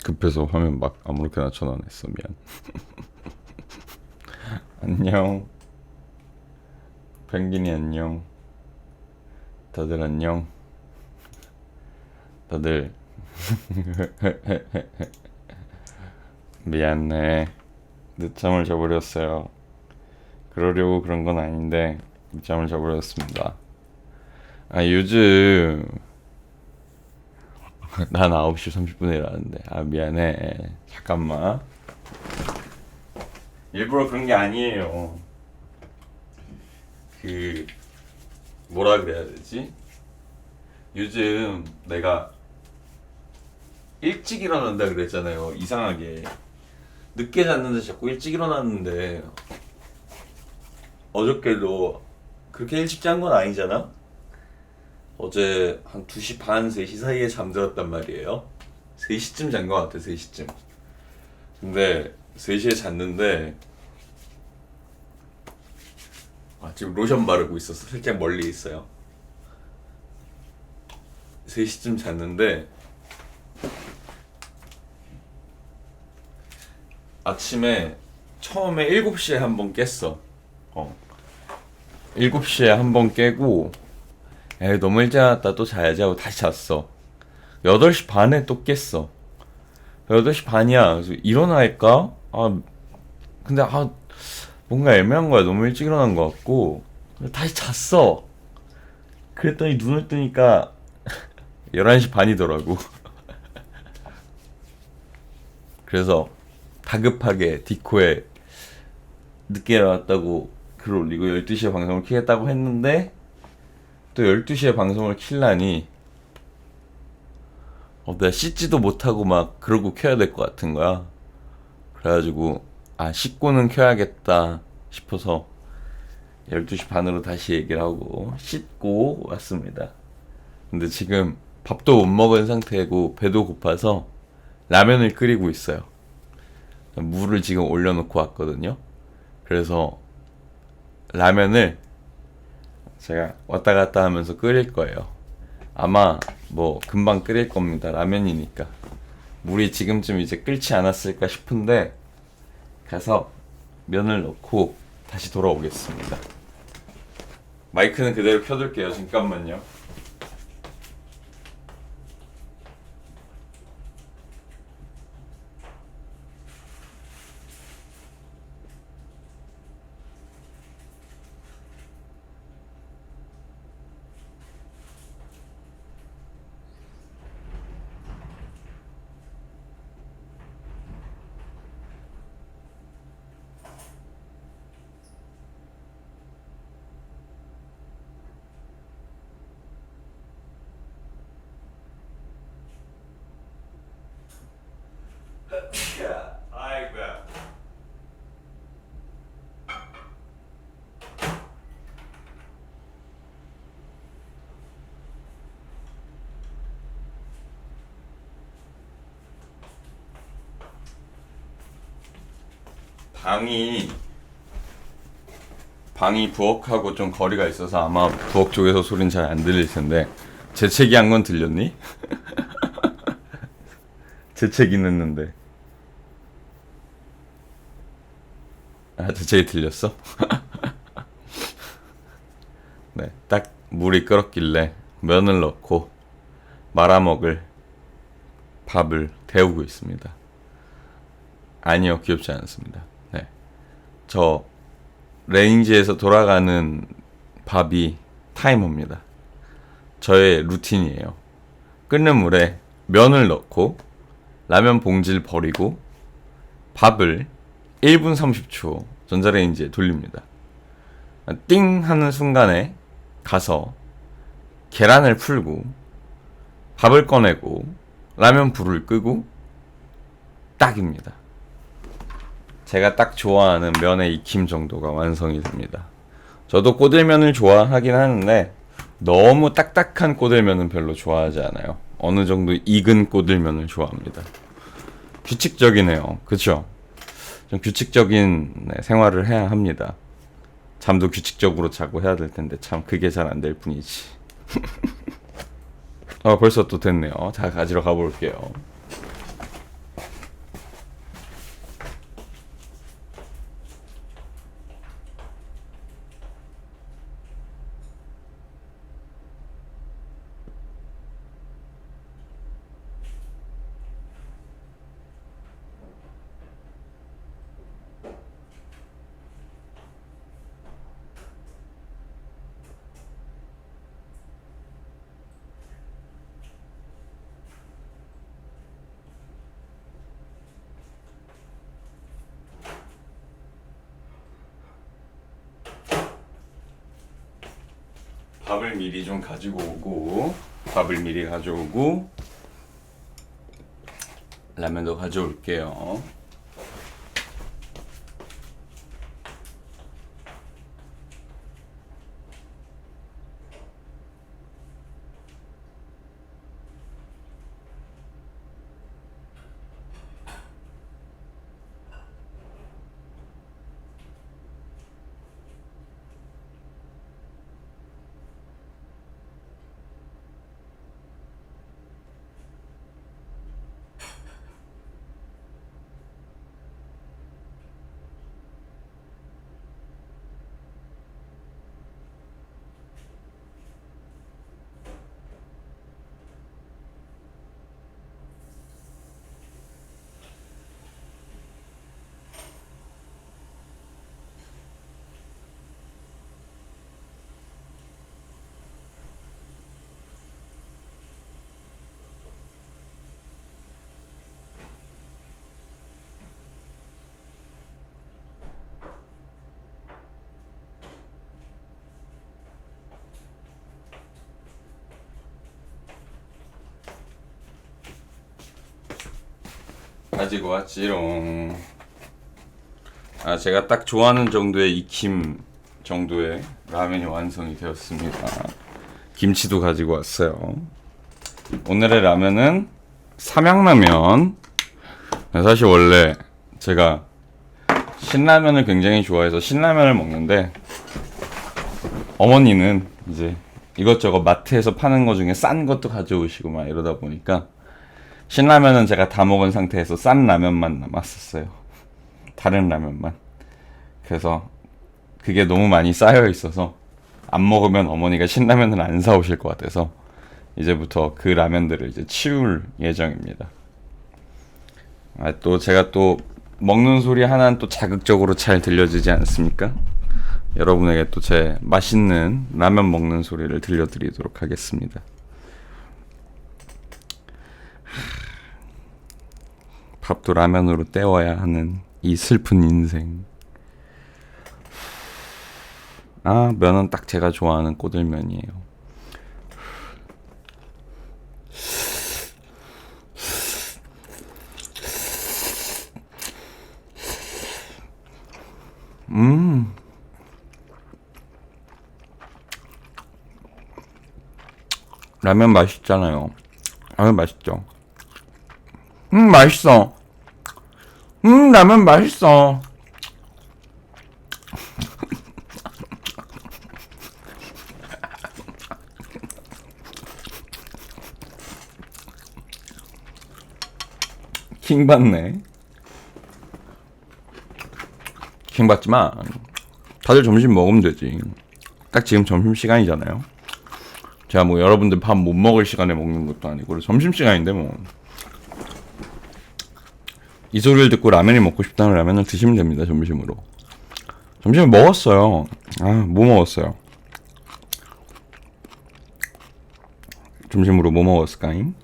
급해서 화면 막 아무렇게나 전환했어. 미안. 안녕. 펭귄이 안녕. 다들 안녕. 다들 미안해. 늦잠을 자버렸어요. 그러려고 그런 건 아닌데 늦잠을 자버렸습니다. 아, 요즘 난 9시 30분에 일어났는데, 아 미안해. 잠깐만. 일부러 그런 게 아니에요. 그 뭐라 그래야 되지? 요즘 내가 일찍 일어난다 그랬잖아요. 이상하게 늦게 잤는데 자꾸 일찍 일어났는데, 어저께도 그렇게 일찍 잔 건 아니잖아? 어제 한 2시 반, 3시 사이에 잠들었단 말이에요. 3시쯤 잔 것 같아, 3시쯤. 근데 3시에 잤는데, 지금 로션 바르고 있었어. 살짝 멀리 있어요. 3시쯤 잤는데 아침에 처음에 7시에 한 번 깼어. 7시에 한 번 깨고, 에이 너무 일찍 일어났다 또 자야지 하고 다시 잤어. 8시 반에 또 깼어. 8시 반이야. 그래서 일어날까? 근데 뭔가 애매한 거야. 너무 일찍 일어난 것 같고 다시 잤어. 그랬더니 눈을 뜨니까 11시 반이더라고. 그래서 다급하게 디코에 늦게 일어났다고 글 올리고 12시에 방송을 키겠다고 했는데, 또 12시에 방송을 킬라니 내가 씻지도 못하고 막 그러고 켜야 될 것 같은 거야. 그래가지고 씻고는 켜야겠다 싶어서 12시 반으로 다시 얘기를 하고 씻고 왔습니다. 근데 지금 밥도 못 먹은 상태고 배도 고파서 라면을 끓이고 있어요. 물을 지금 올려놓고 왔거든요. 그래서 라면을 제가 왔다 갔다 하면서 끓일 거예요. 아마 뭐 금방 끓일 겁니다. 라면이니까. 물이 지금쯤 이제 끓지 않았을까 싶은데 가서 면을 넣고 다시 돌아오겠습니다. 마이크는 그대로 켜둘게요. 잠깐만요. 아이고야. 방이 부엌하고 좀 거리가 있어서 아마 부엌 쪽에서 소리는 잘 안 들릴 텐데, 재채기 한 건 들렸니? 재채기 넣는데. 재채기 들렸어? 네, 딱 물이 끓었길래 면을 넣고 말아먹을 밥을 데우고 있습니다. 아니요, 귀엽지 않습니다. 네, 저 레인지에서 돌아가는 밥이 타이머입니다. 저의 루틴이에요. 끓는 물에 면을 넣고 라면 봉지를 버리고 밥을 1분 30초 전자레인지에 돌립니다. 띵 하는 순간에 가서 계란을 풀고 밥을 꺼내고 라면 불을 끄고 딱입니다. 제가 딱 좋아하는 면의 익힘 정도가 완성이 됩니다. 저도 꼬들면을 좋아하긴 하는데 너무 딱딱한 꼬들면은 별로 좋아하지 않아요. 어느 정도 익은 꼬들면을 좋아합니다. 규칙적이네요. 그쵸? 좀 규칙적인 생활을 해야 합니다. 잠도 규칙적으로 자고 해야 될 텐데 참 그게 잘 안 될 뿐이지. 벌써 또 됐네요. 자, 가지러 가볼게요. 밥을 미리 좀 가지고 오고, 밥을 미리 가져오고, 라면도 가져올게요. 가지고 왔지롱. 제가 딱 좋아하는 정도의 익힘 정도의 라면이 완성이 되었습니다. 김치도 가지고 왔어요. 오늘의 라면은 삼양라면. 사실 원래 제가 신라면을 굉장히 좋아해서 신라면을 먹는데, 어머니는 이제 이것저것 마트에서 파는 거 중에 싼 것도 가져오시고 막 이러다 보니까 신라면은 제가 다 먹은 상태에서 싼 라면만 남았었어요. 다른 라면만. 그래서 그게 너무 많이 쌓여 있어서 안 먹으면 어머니가 신라면을 안 사오실 것 같아서 이제부터 그 라면들을 이제 치울 예정입니다. 또 제가 또 먹는 소리 하나는 또 자극적으로 잘 들려지지 않습니까? 여러분에게 또 제 맛있는 라면 먹는 소리를 들려드리도록 하겠습니다. 밥도 라면으로 때워야 하는 이 슬픈 인생. 면은 딱 제가 좋아하는 꼬들면이에요. 라면 맛있잖아요. 맛있죠. 맛있어. 라면 맛있어. 킹받네. 킹받지만 다들 점심 먹으면 되지. 딱 지금 점심시간이잖아요. 제가 뭐 여러분들 밥 못 먹을 시간에 먹는 것도 아니고 점심시간인데 뭐 이 소리를 듣고 라면이 먹고 싶다는 라면을 드시면 됩니다. 점심으로. 점심을 먹었어요. 뭐 먹었어요? 점심으로 뭐 먹었을까잉?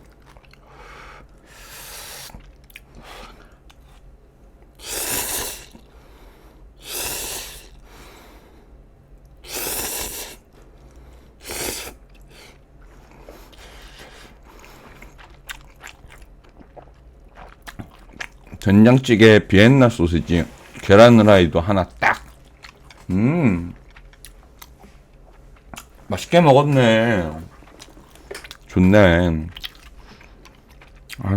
된장찌개 비엔나 소시지, 계란 후라이도 하나 딱. 맛있게 먹었네. 좋네.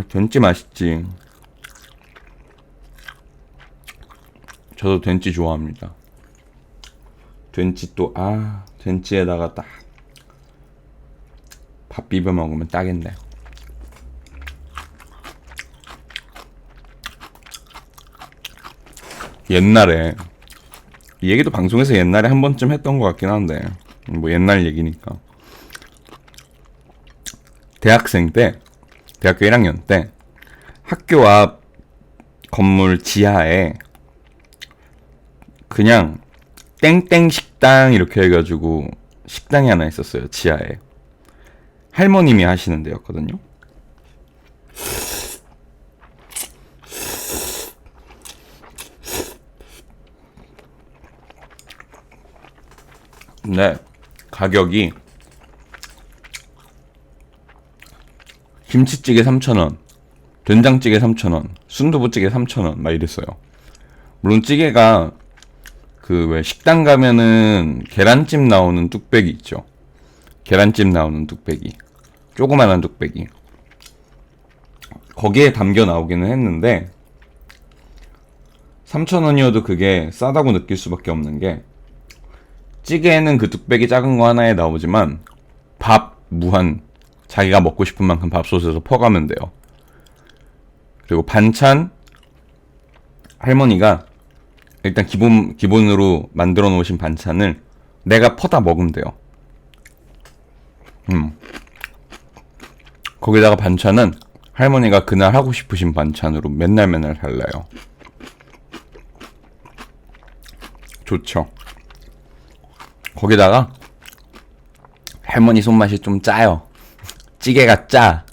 된찌 맛있지. 저도 된찌 좋아합니다. 된찌 또 된찌에다가 딱 밥 비벼 먹으면 딱인데. 옛날에 이 얘기도 방송에서 옛날에 한 번쯤 했던 것 같긴 한데 뭐 옛날 얘기니까, 대학생 때, 대학교 1학년 때 학교 앞 건물 지하에 그냥 땡땡 식당 이렇게 해가지고 식당이 하나 있었어요. 지하에 할머님이 하시는 데였거든요. 근데 가격이 김치찌개 3,000원, 된장찌개 3,000원, 순두부찌개 3,000원 막 이랬어요. 물론 찌개가 그 왜 식당 가면은 계란찜 나오는 뚝배기 있죠. 계란찜 나오는 뚝배기, 조그만한 뚝배기, 거기에 담겨 나오기는 했는데 3,000원이어도 그게 싸다고 느낄 수밖에 없는 게, 찌개에는 그 뚝배기 작은 거 하나에 나오지만 밥 무한 자기가 먹고 싶은 만큼 밥솥에서 퍼가면 돼요. 그리고 반찬 할머니가 일단 기본으로 만들어 놓으신 반찬을 내가 퍼다 먹으면 돼요. 거기다가 반찬은 할머니가 그날 하고 싶으신 반찬으로 맨날 달라요. 좋죠. 거기다가 할머니 손맛이 좀 짜요. 찌개가 짜.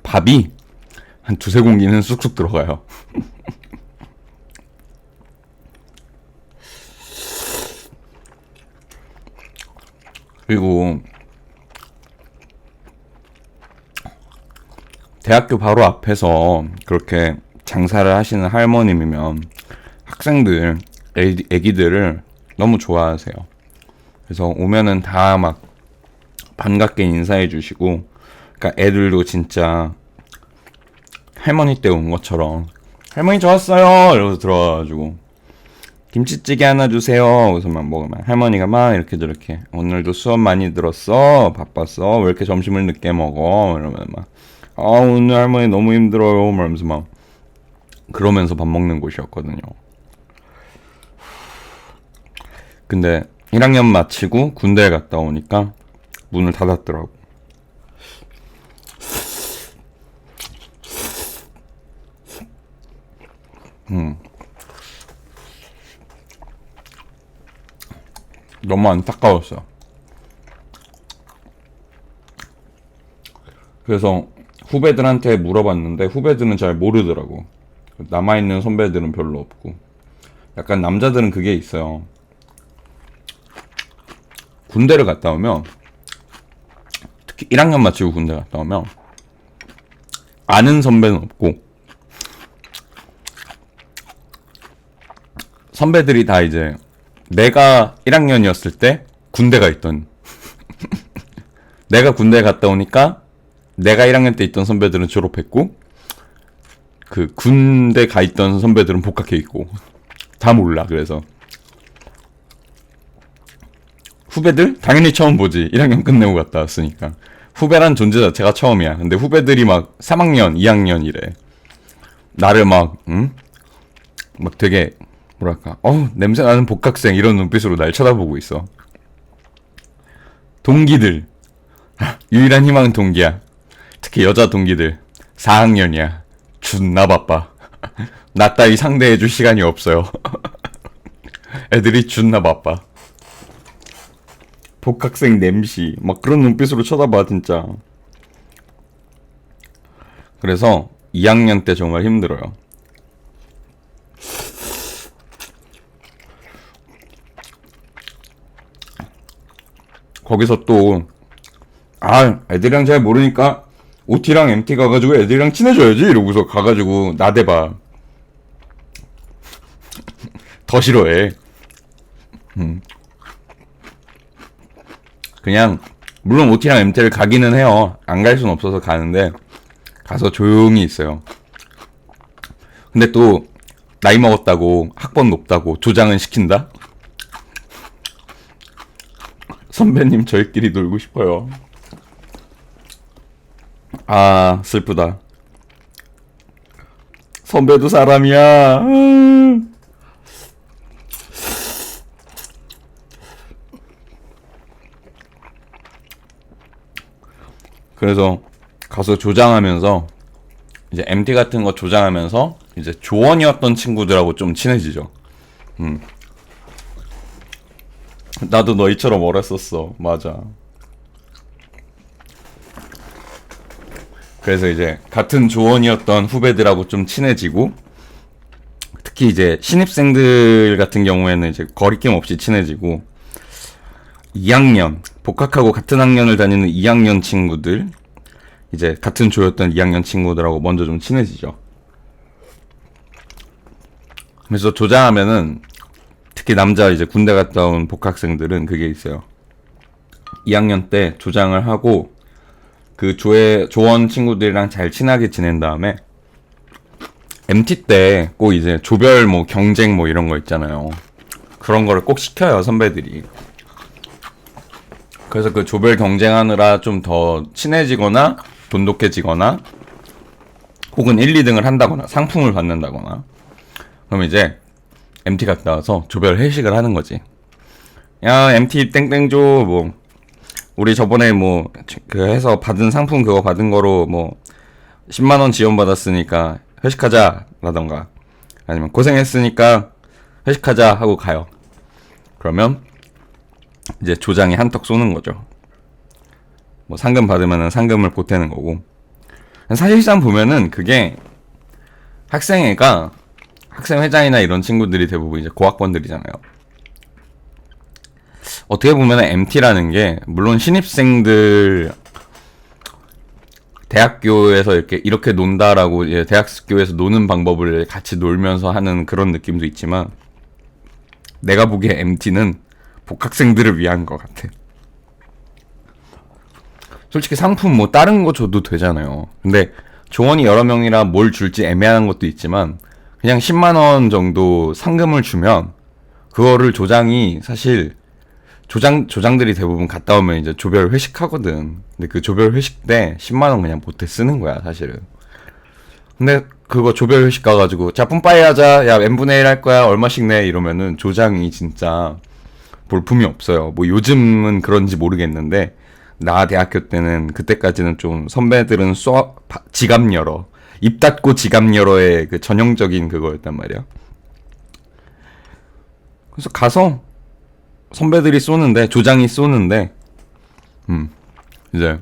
밥이 한 두세 공기는 쑥쑥 들어가요. 그리고 대학교 바로 앞에서 그렇게 장사를 하시는 할머님이면 학생들, 애기들을 너무 좋아하세요. 그래서 오면은 다 막 반갑게 인사해 주시고, 그러니까 애들도 진짜 할머니 때 온 것처럼 할머니 저 왔어요 이러면서 들어와가지고 김치찌개 하나 주세요. 그래서 막 먹으면 할머니가 막 이렇게 저렇게 오늘도 수업 많이 들었어? 바빴어? 왜 이렇게 점심을 늦게 먹어? 이러면 막 오늘 할머니 너무 힘들어요 이러면서 막 그러면서 밥 먹는 곳이었거든요. 근데 1학년 마치고 군대에 갔다 오니까 문을 닫았더라고. 너무 안타까웠어. 그래서 후배들한테 물어봤는데 후배들은 잘 모르더라고. 남아있는 선배들은 별로 없고. 약간 남자들은 그게 있어요. 군대를 갔다 오면, 특히 1학년 마치고 군대 갔다 오면 아는 선배는 없고 선배들이 다 이제 내가 1학년이었을 때 군대가 있던 내가 군대에 갔다 오니까 내가 1학년 때 있던 선배들은 졸업했고 그 군대 가 있던 선배들은 복학해 있고 다 몰라. 그래서 후배들 당연히 처음 보지. 1학년 끝내고 갔다 왔으니까 후배란 존재 자체가 처음이야. 근데 후배들이 막 3학년, 2학년 이래. 나를 막 되게 뭐랄까 냄새나는 복학생 이런 눈빛으로 날 쳐다보고 있어. 동기들 유일한 희망은 동기야. 특히 여자 동기들 4학년이야. 존나 바빠. 나 따위 상대해줄 시간이 없어요. 애들이 존나 바빠. 복학생 냄새 막 그런 눈빛으로 쳐다봐 진짜. 그래서 2학년 때 정말 힘들어요. 거기서 또 애들이랑 잘 모르니까 OT랑 MT 가가지고 애들이랑 친해져야지 이러고서 가가지고 나대봐. 더 싫어해. 그냥 물론 OT랑 MT를 가기는 해요. 안 갈 순 없어서 가는데 가서 조용히 있어요. 근데 또 나이 먹었다고 학번 높다고 조장은 시킨다? 선배님 저희끼리 놀고 싶어요. 슬프다. 선배도 사람이야. 그래서 가서 조장하면서 이제 MT 같은 거 조장하면서 이제 조원이었던 친구들하고 좀 친해지죠. 나도 너희처럼 어렸었어. 맞아. 그래서 이제 같은 조원이었던 후배들하고 좀 친해지고, 특히 이제 신입생들 같은 경우에는 이제 거리낌 없이 친해지고, 2학년 복학하고 같은 학년을 다니는 2학년 친구들, 이제 같은 조였던 2학년 친구들하고 먼저 좀 친해지죠. 그래서 조장하면은 특히 남자 이제 군대 갔다 온 복학생들은 그게 있어요. 2학년 때 조장을 하고 그 조원 친구들이랑 잘 친하게 지낸 다음에 MT 때 꼭 이제 조별 뭐 경쟁 뭐 이런 거 있잖아요. 그런 거를 꼭 시켜요, 선배들이. 그래서 그 조별 경쟁하느라 좀 더 친해지거나 돈독해지거나 혹은 1, 2등을 한다거나 상품을 받는다거나 그럼 이제 MT 갔다 와서 조별 회식을 하는 거지. 야, MT 땡땡조 뭐 우리 저번에 뭐 그 해서 받은 상품 그거 받은 거로 뭐 10만 원 지원 받았으니까 회식하자 라던가 아니면 고생했으니까 회식하자 하고 가요. 그러면 이제 조장이 한턱 쏘는 거죠. 뭐 상금 받으면은 상금을 보태는 거고. 사실상 보면은 그게 학생회가 학생회장이나 이런 친구들이 대부분 이제 고학번들이잖아요. 어떻게 보면 MT라는 게 물론 신입생들 대학교에서 이렇게 논다라고 대학교에서 노는 방법을 같이 놀면서 하는 그런 느낌도 있지만 내가 보기에 MT는 복학생들을 위한 것 같아. 솔직히 상품 뭐 다른 거 줘도 되잖아요. 근데 조원이 여러 명이라 뭘 줄지 애매한 것도 있지만 그냥 10만 원 정도 상금을 주면 그거를 조장이 사실 조장들이 대부분 갔다 오면 이제 조별 회식하거든. 근데 그 조별 회식 때 10만 원 그냥 보태 쓰는 거야, 사실은. 근데 그거 조별 회식 가가지고 자 뿜빠이 하자, 야 n분의 1 할 거야, 얼마씩 내 이러면은 조장이 진짜 볼품이 없어요. 뭐 요즘은 그런지 모르겠는데 나 대학교 때는 그때까지는 좀 선배들은 지갑 열어 입 닫고 지갑 열어의 그 전형적인 그거였단 말이야. 그래서 가서 선배들이 쏘는데 조장이 쏘는데 이제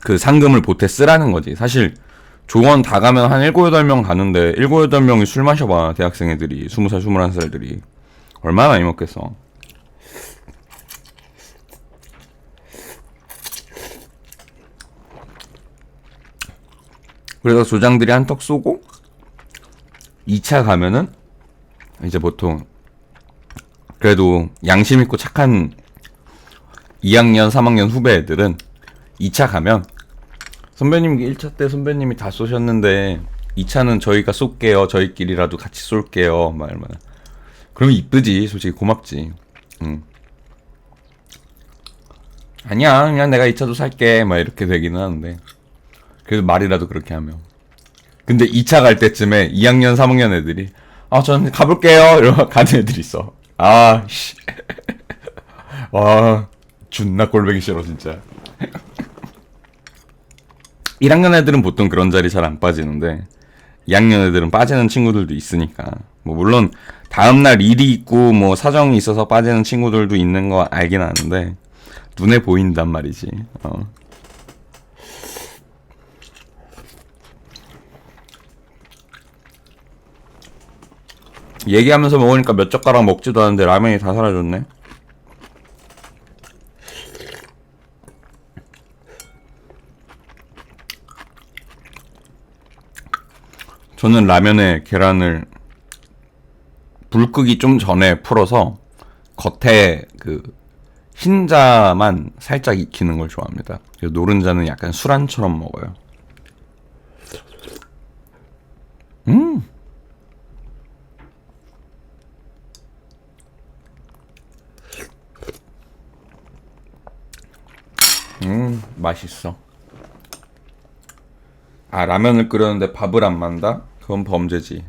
그 상금을 보태 쓰라는 거지. 사실 조원 다 가면 한 7, 8명 가는데 7, 8명이 술 마셔봐. 대학생 애들이 20살, 21살들이 얼마나 많이 먹겠어. 그래서 조장들이 한턱 쏘고 2차 가면은 이제 보통 그래도 양심 있고 착한 2학년, 3학년 후배 애들은 2차 가면 선배님 1차 때 선배님이 다 쏘셨는데 2차는 저희가 쏠게요. 저희끼리라도 같이 쏠게요. 말만. 그럼 이쁘지. 솔직히 고맙지. 아니야, 그냥 내가 2차도 살게. 막 이렇게 되기는 하는데. 그래도 말이라도 그렇게 하면. 근데 2차 갈 때쯤에 2학년, 3학년 애들이 저는 가볼게요. 이러고 가는 애들이 있어. 씨. 와, 존나 꼴보기 싫어, 진짜. 1학년 애들은 보통 그런 자리 잘 안 빠지는데 2학년 애들은 빠지는 친구들도 있으니까. 뭐 물론 다음날 일이 있고 뭐 사정이 있어서 빠지는 친구들도 있는 거 알긴 아는데 눈에 보인단 말이지. 얘기하면서 먹으니까 몇 젓가락 먹지도 않는데 라면이 다 사라졌네. 저는 라면에 계란을 불 끄기 좀 전에 풀어서 겉에 그 흰자만 살짝 익히는 걸 좋아합니다. 노른자는 약간 술안처럼 먹어요. 맛있어. 라면을 끓였는데 밥을 안 만다? 그건 범죄지.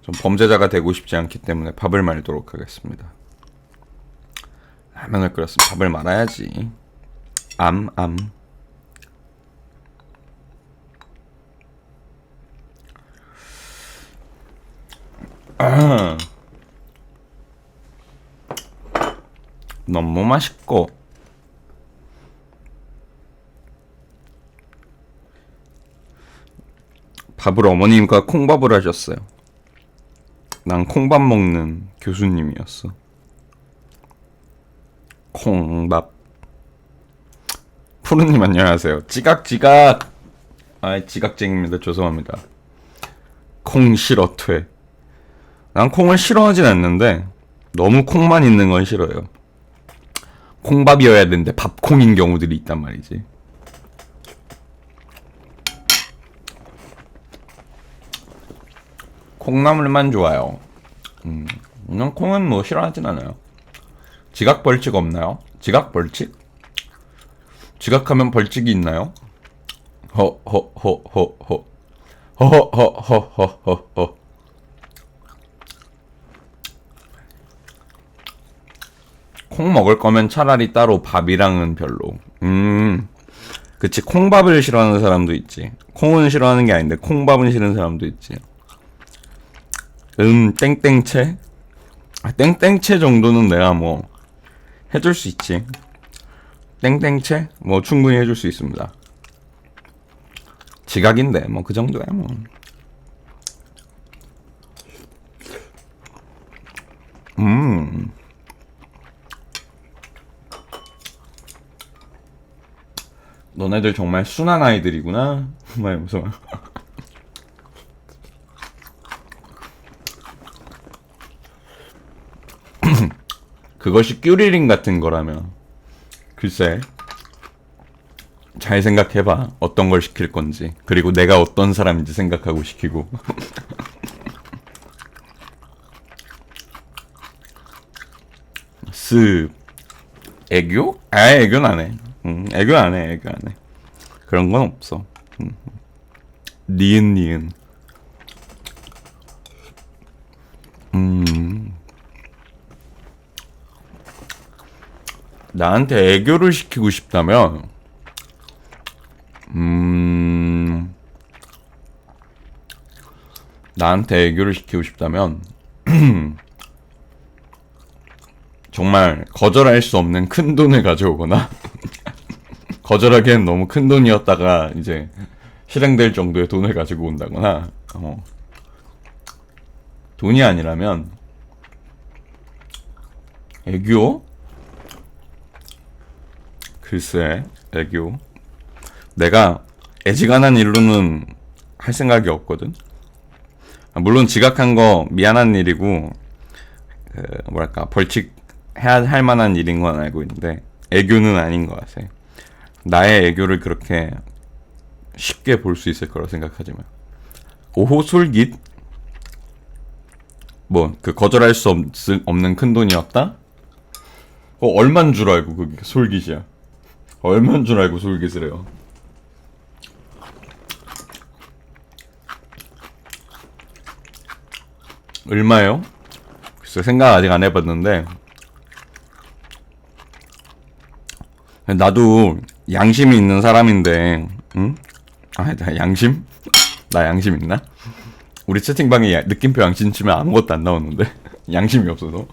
전 범죄자가 되고 싶지 않기 때문에 밥을 말도록 하겠습니다. 라면을 끓였으면 밥을 말아야지. 암. 너무 맛있고 밥을 어머님과 콩밥을 하셨어요. 난 콩밥 먹는 교수님이었어. 콩밥 푸르님 안녕하세요. 지각. 아, 지각쟁입니다. 죄송합니다. 콩 싫어 퇴. 난 콩을 싫어하진 않는데 너무 콩만 있는 건 싫어요. 콩밥이어야 되는데 밥콩인 경우들이 있단 말이지. 콩나물만 좋아요. 난 콩은 뭐 싫어하진 않아요. 지각 벌칙 없나요? 지각 벌칙? 지각하면 벌칙이 있나요? 허허허허허 허허허허허허. 콩 먹을 거면 차라리 따로 밥이랑은 별로. 그치. 콩밥을 싫어하는 사람도 있지. 콩은 싫어하는 게 아닌데 콩밥은 싫은 사람도 있지. 땡땡채? 땡땡채 정도는 내가 뭐 해줄 수 있지. 땡땡채? 뭐 충분히 해줄 수 있습니다. 지각인데 뭐 그 정도야 뭐. 너네들 정말 순한 아이들이구나. 정말 무서워. 그것이 큐리링 같은 거라면 글쎄 잘 생각해봐. 어떤 걸 시킬 건지, 그리고 내가 어떤 사람인지 생각하고 시키고. 습 애교? 아, 애교는 안 해. 애교 안 해. 애교 안 해. 그런 건 없어. 니은 나한테 애교를 시키고 싶다면 나한테 애교를 시키고 싶다면 정말 거절할 수 없는 큰 돈을 가져오거나 거절하기엔 너무 큰 돈이었다가 이제 실행될 정도의 돈을 가지고 온다거나 돈이 아니라면 애교? 글쎄 애교 내가 애지간한 일로는 할 생각이 없거든. 물론 지각한 거 미안한 일이고 뭐랄까 벌칙 해야 할 만한 일인 건 알고 있는데 애교는 아닌 것 같아. 나의 애교를 그렇게 쉽게 볼 수 있을 거라고 생각하지 마. 오호 솔깃? 뭐 그 거절할 수 없는 큰 돈이었다? 얼만 줄 알고 그게 솔깃이야. 얼만 줄 알고 솔깃을 해요. 얼마요? 글쎄 생각 아직 안 해봤는데 나도 양심이 있는 사람인데 응? 아, 나 양심? 나 양심 있나? 우리 채팅방에 느낌표 양심 치면 아무것도 안 나오는데 양심이 없어서.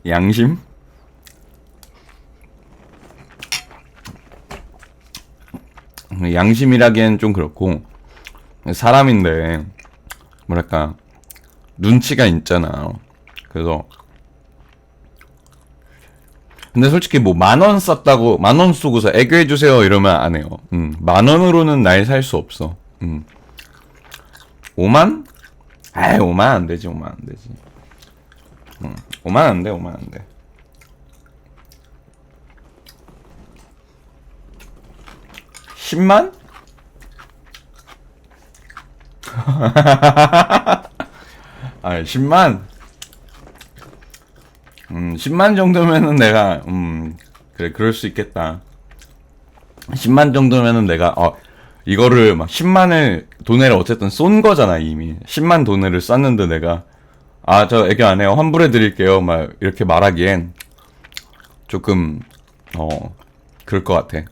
양심? 양심이라기엔 좀 그렇고 사람인데 뭐랄까 눈치가 있잖아. 그래서 근데 솔직히 뭐 10,000원 썼다고 10,000원 쏘고서 애교해주세요 이러면 안 해요. 10,000원으로는 날 살 수 없어. 5만? 아이 5만 안 되지. 5만 안 되지. 5만 안 돼. 5만 안 돼. 10만? 아 10만? 10만 정도면은 내가 그래 그럴 수 있겠다. 10만 정도면은 내가 이거를 막 10만을 돈을 어쨌든 쏜 거잖아. 이미 10만 돈을 쐈는데 내가 저 애교 안 해요 환불해 드릴게요 막 이렇게 말하기엔 조금 그럴 것 같아.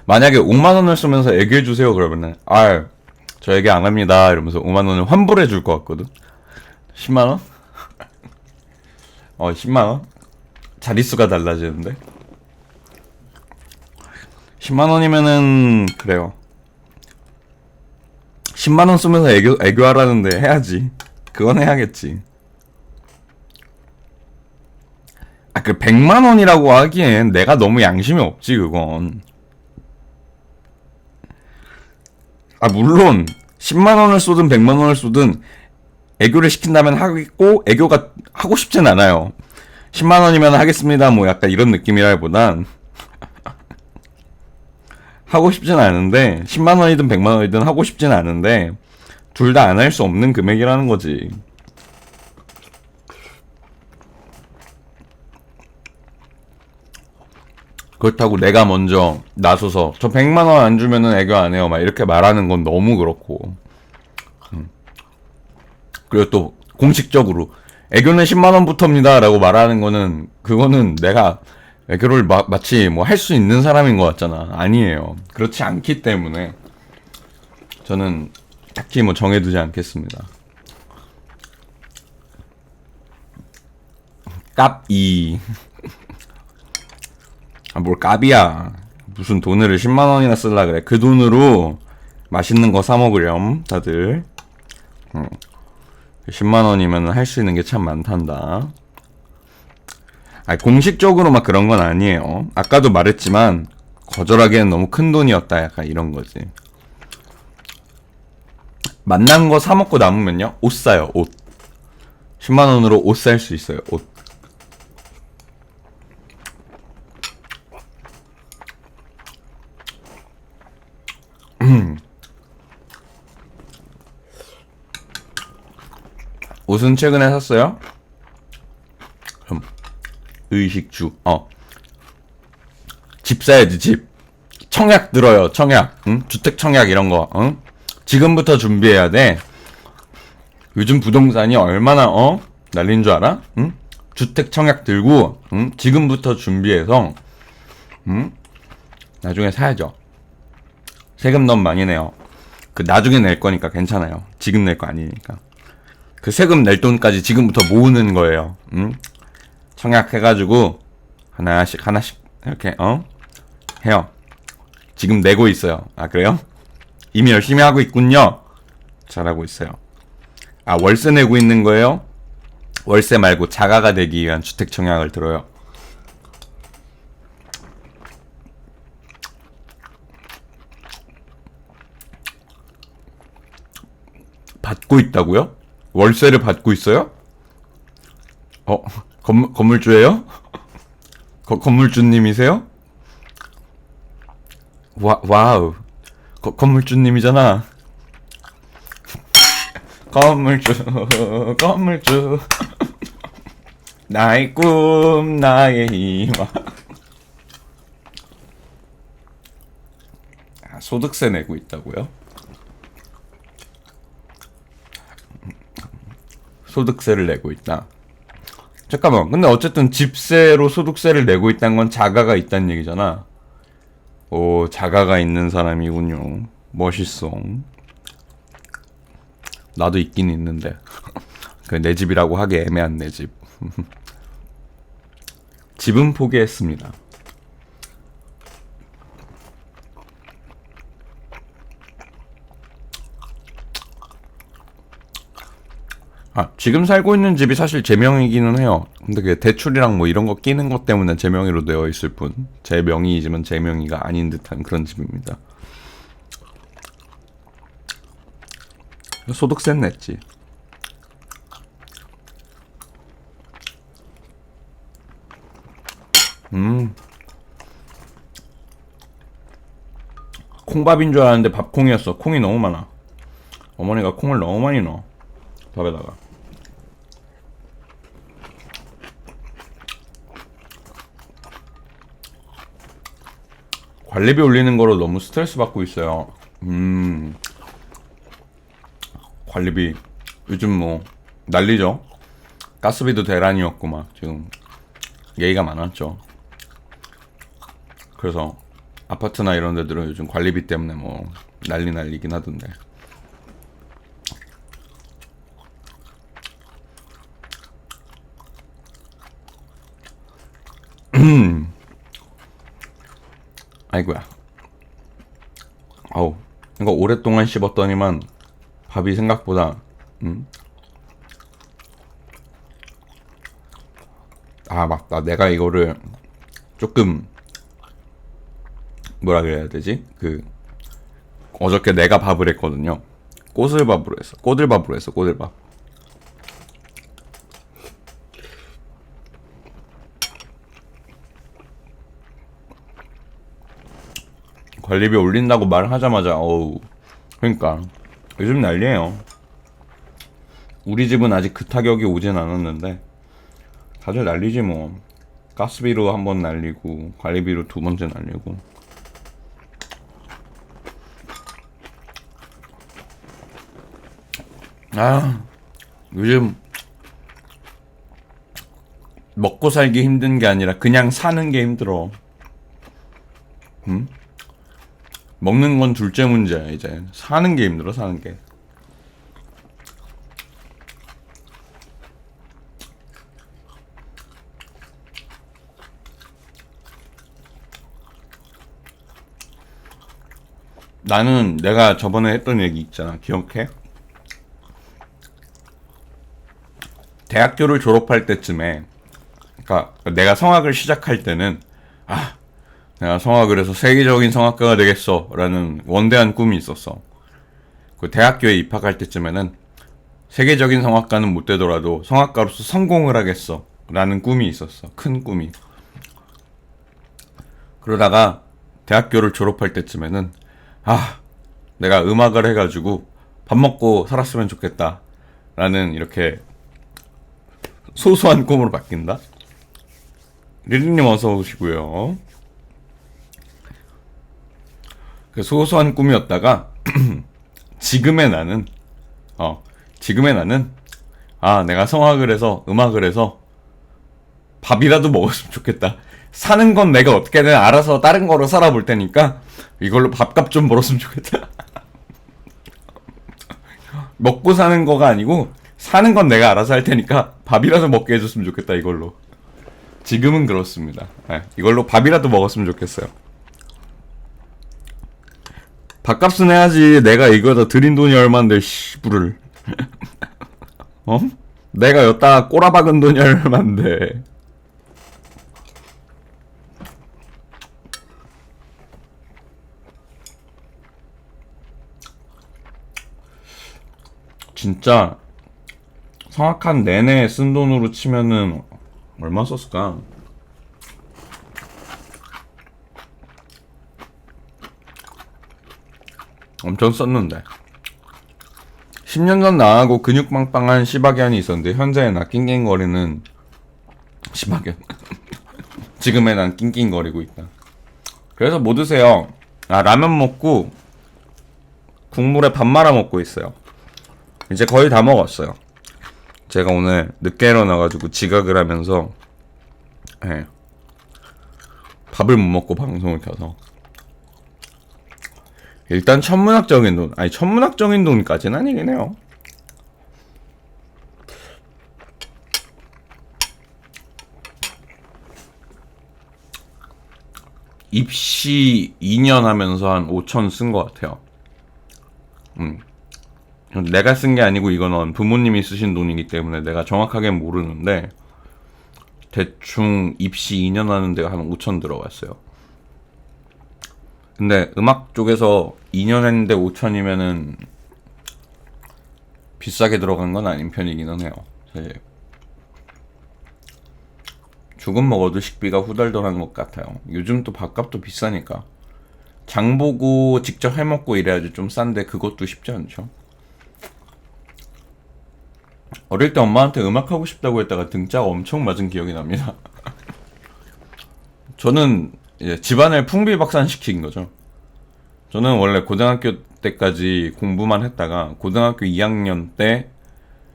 만약에 5만 원을 쓰면서 애교해 주세요 그러면은 저 애교 안 합니다 이러면서 5만 원을 환불해 줄 것 같거든. 10만 원? 10만 원? 자릿수가 달라지는데. 10만 원이면은 그래요. 10만 원 쓰면서 애교하라는데 해야지. 그건 해야겠지. 아, 그 100만 원이라고 하기엔 내가 너무 양심이 없지, 그건. 아, 물론 10만 원을 쏘든 100만 원을 쏘든 애교를 시킨다면 하겠고, 애교가 하고 싶진 않아요. 10만 원이면 하겠습니다. 뭐 약간 이런 느낌이라기보단 하고 싶진 않은데, 10만 원이든 100만 원이든 하고 싶진 않은데, 둘 다 안 할 수 없는 금액이라는 거지. 그렇다고 내가 먼저 나서서 저 100만 원 안 주면은 애교 안 해요 막 이렇게 말하는 건 너무 그렇고. 그리고 또 공식적으로 애교는 10만 원부터입니다 라고 말하는 거는, 그거는 내가 애교를 마치 뭐 할 수 있는 사람인 것 같잖아. 아니에요. 그렇지 않기 때문에 저는 딱히 뭐 정해두지 않겠습니다. 깝이 아, 뭘 깝이야. 무슨 돈을 10만 원이나 쓸라 그래. 그 돈으로 맛있는 거 사 먹으렴 다들. 10만 원이면 할 수 있는 게 참 많단다. 아니, 공식적으로 막 그런 건 아니에요. 아까도 말했지만 거절하기엔 너무 큰 돈이었다 약간 이런 거지. 만난 거 사 먹고 남으면요, 옷 사요. 옷. 10만 원으로 옷 살 수 있어요. 옷. 옷은 최근에 샀어요? 그럼 의식주. 집 사야지, 집. 청약 들어요, 청약. 응? 주택 청약 이런 거. 응? 지금부터 준비해야 돼. 요즘 부동산이 얼마나 난린 줄 알아? 응? 주택 청약 들고, 응? 지금부터 준비해서, 응? 나중에 사야죠. 세금 너무 많이 내요. 그 나중에 낼 거니까 괜찮아요. 지금 낼 거 아니니까. 그 세금 낼 돈까지 지금부터 모으는 거예요. 응? 청약해가지고 하나씩 이렇게 해요. 지금 내고 있어요. 아, 그래요? 이미 열심히 하고 있군요. 잘하고 있어요. 아, 월세 내고 있는 거예요? 월세 말고 자가가 되기 위한 주택 청약을 들어요. 받고 있다고요? 월세를 받고 있어요? 건물주예요? 건물주님이세요? 와우. 건물주님이잖아. 건물주. 나의 꿈, 나의 희망. 아, 소득세 내고 있다고요? 소득세를 내고 있다. 잠깐만, 근데 어쨌든 집세로 소득세를 내고 있다는 건 자가가 있다는 얘기잖아. 오, 자가가 있는 사람이군요. 멋있어. 나도 있긴 있는데. 그 내 집이라고 하기 애매한 내 집. 집은 포기했습니다. 아, 지금 살고 있는 집이 사실 제 명이기는 해요. 근데 그 대출이랑 뭐 이런 거 끼는 것 때문에 제 명의로 되어 있을 뿐, 제 명의이지만 제 명의가 아닌 듯한 그런 집입니다. 소득세 냈지. 콩밥인 줄 알았는데 밥콩이었어. 콩이 너무 많아. 어머니가 콩을 너무 많이 넣어, 밥에다가. 관리비 올리는 거로 너무 스트레스 받고 있어요. 관리비 요즘 뭐 난리죠. 가스비도 대란이었고 막 지금 얘기가 많았죠. 그래서 아파트나 이런 데들은 요즘 관리비 때문에 뭐 난리긴 하던데. 아이고야. 아우, 이거 오랫동안 씹었더니만 밥이 생각보다 아, 맞다. 내가 이거를 조금 뭐라 그래야 되지? 어저께 내가 밥을 했거든요. 꼬들밥으로 했어. 꼬들밥. 관리비 올린다고 말하자마자 그러니까 요즘 난리예요. 우리 집은 아직 그 타격이 오진 않았는데 다들 난리지 뭐. 가스비로 한 번 날리고 관리비로 두 번째 날리고. 요즘 먹고 살기 힘든 게 아니라 그냥 사는 게 힘들어. 먹는 건 둘째 문제야. 이제 사는 게 힘들어. 사는 게. 나는 내가 저번에 했던 얘기 있잖아. 기억해? 대학교를 졸업할 때쯤에, 그러니까 내가 성악을 시작할 때는 내가 성악을 해서 세계적인 성악가가 되겠어 라는 원대한 꿈이 있었어. 그 대학교에 입학할 때쯤에는 세계적인 성악가는 못 되더라도 성악가로서 성공을 하겠어 라는 꿈이 있었어. 큰 꿈이. 그러다가 대학교를 졸업할 때쯤에는 내가 음악을 해가지고 밥 먹고 살았으면 좋겠다 라는 이렇게 소소한 꿈으로 바뀐다. 리리님 어서 오시고요. 그 소소한 꿈이었다가 지금의 나는 내가 성악을 해서 음악을 해서 밥이라도 먹었으면 좋겠다. 사는 건 내가 어떻게든 알아서 다른 거로 살아볼 테니까 이걸로 밥값 좀 벌었으면 좋겠다. 먹고 사는 거가 아니고 사는 건 내가 알아서 할 테니까 밥이라도 먹게 해줬으면 좋겠다. 이걸로. 지금은 그렇습니다. 이걸로 밥이라도 먹었으면 좋겠어요. 밥값은 해야지. 내가 이거다 들인 돈이 얼만데 씨부를. 내가 여기다가 꼬라박은 돈이 얼만데. 진짜 성악한 내내 쓴 돈으로 치면은 얼마 썼을까? 엄청 썼는데. 10년 전 나하고 근육빵빵한 시바견이 있었는데 현재의 나 낑낑거리는 시바견. 지금의 난 낑낑거리고 있다. 그래서 뭐 드세요? 라면 먹고 국물에 밥 말아 먹고 있어요. 이제 거의 다 먹었어요. 제가 오늘 늦게 일어나가지고 지각을 하면서 밥을 못 먹고 방송을 켜서 일단 천문학적인 돈까지는 아니긴 해요. 입시 2년 하면서 한 5천 쓴 것 같아요. 내가 쓴 게 아니고 이거는 부모님이 쓰신 돈이기 때문에 내가 정확하게 모르는데 대충 입시 2년 하는데 한 5천 들어갔어요. 근데 음악 쪽에서 2년 했는데 5천이면은 비싸게 들어간 건 아닌 편이기는 해요. 사실 죽은 먹어도 식비가 후덜덜한 것 같아요. 요즘 또 밥값도 비싸니까 장 보고 직접 해먹고 이래야지 좀 싼데 그것도 쉽지 않죠. 어릴 때 엄마한테 음악 하고 싶다고 했다가 등짝 엄청 맞은 기억이 납니다. 저는 이제 집안을 풍비박산시킨 거죠. 저는 원래 고등학교 때까지 공부만 했다가 고등학교 2학년 때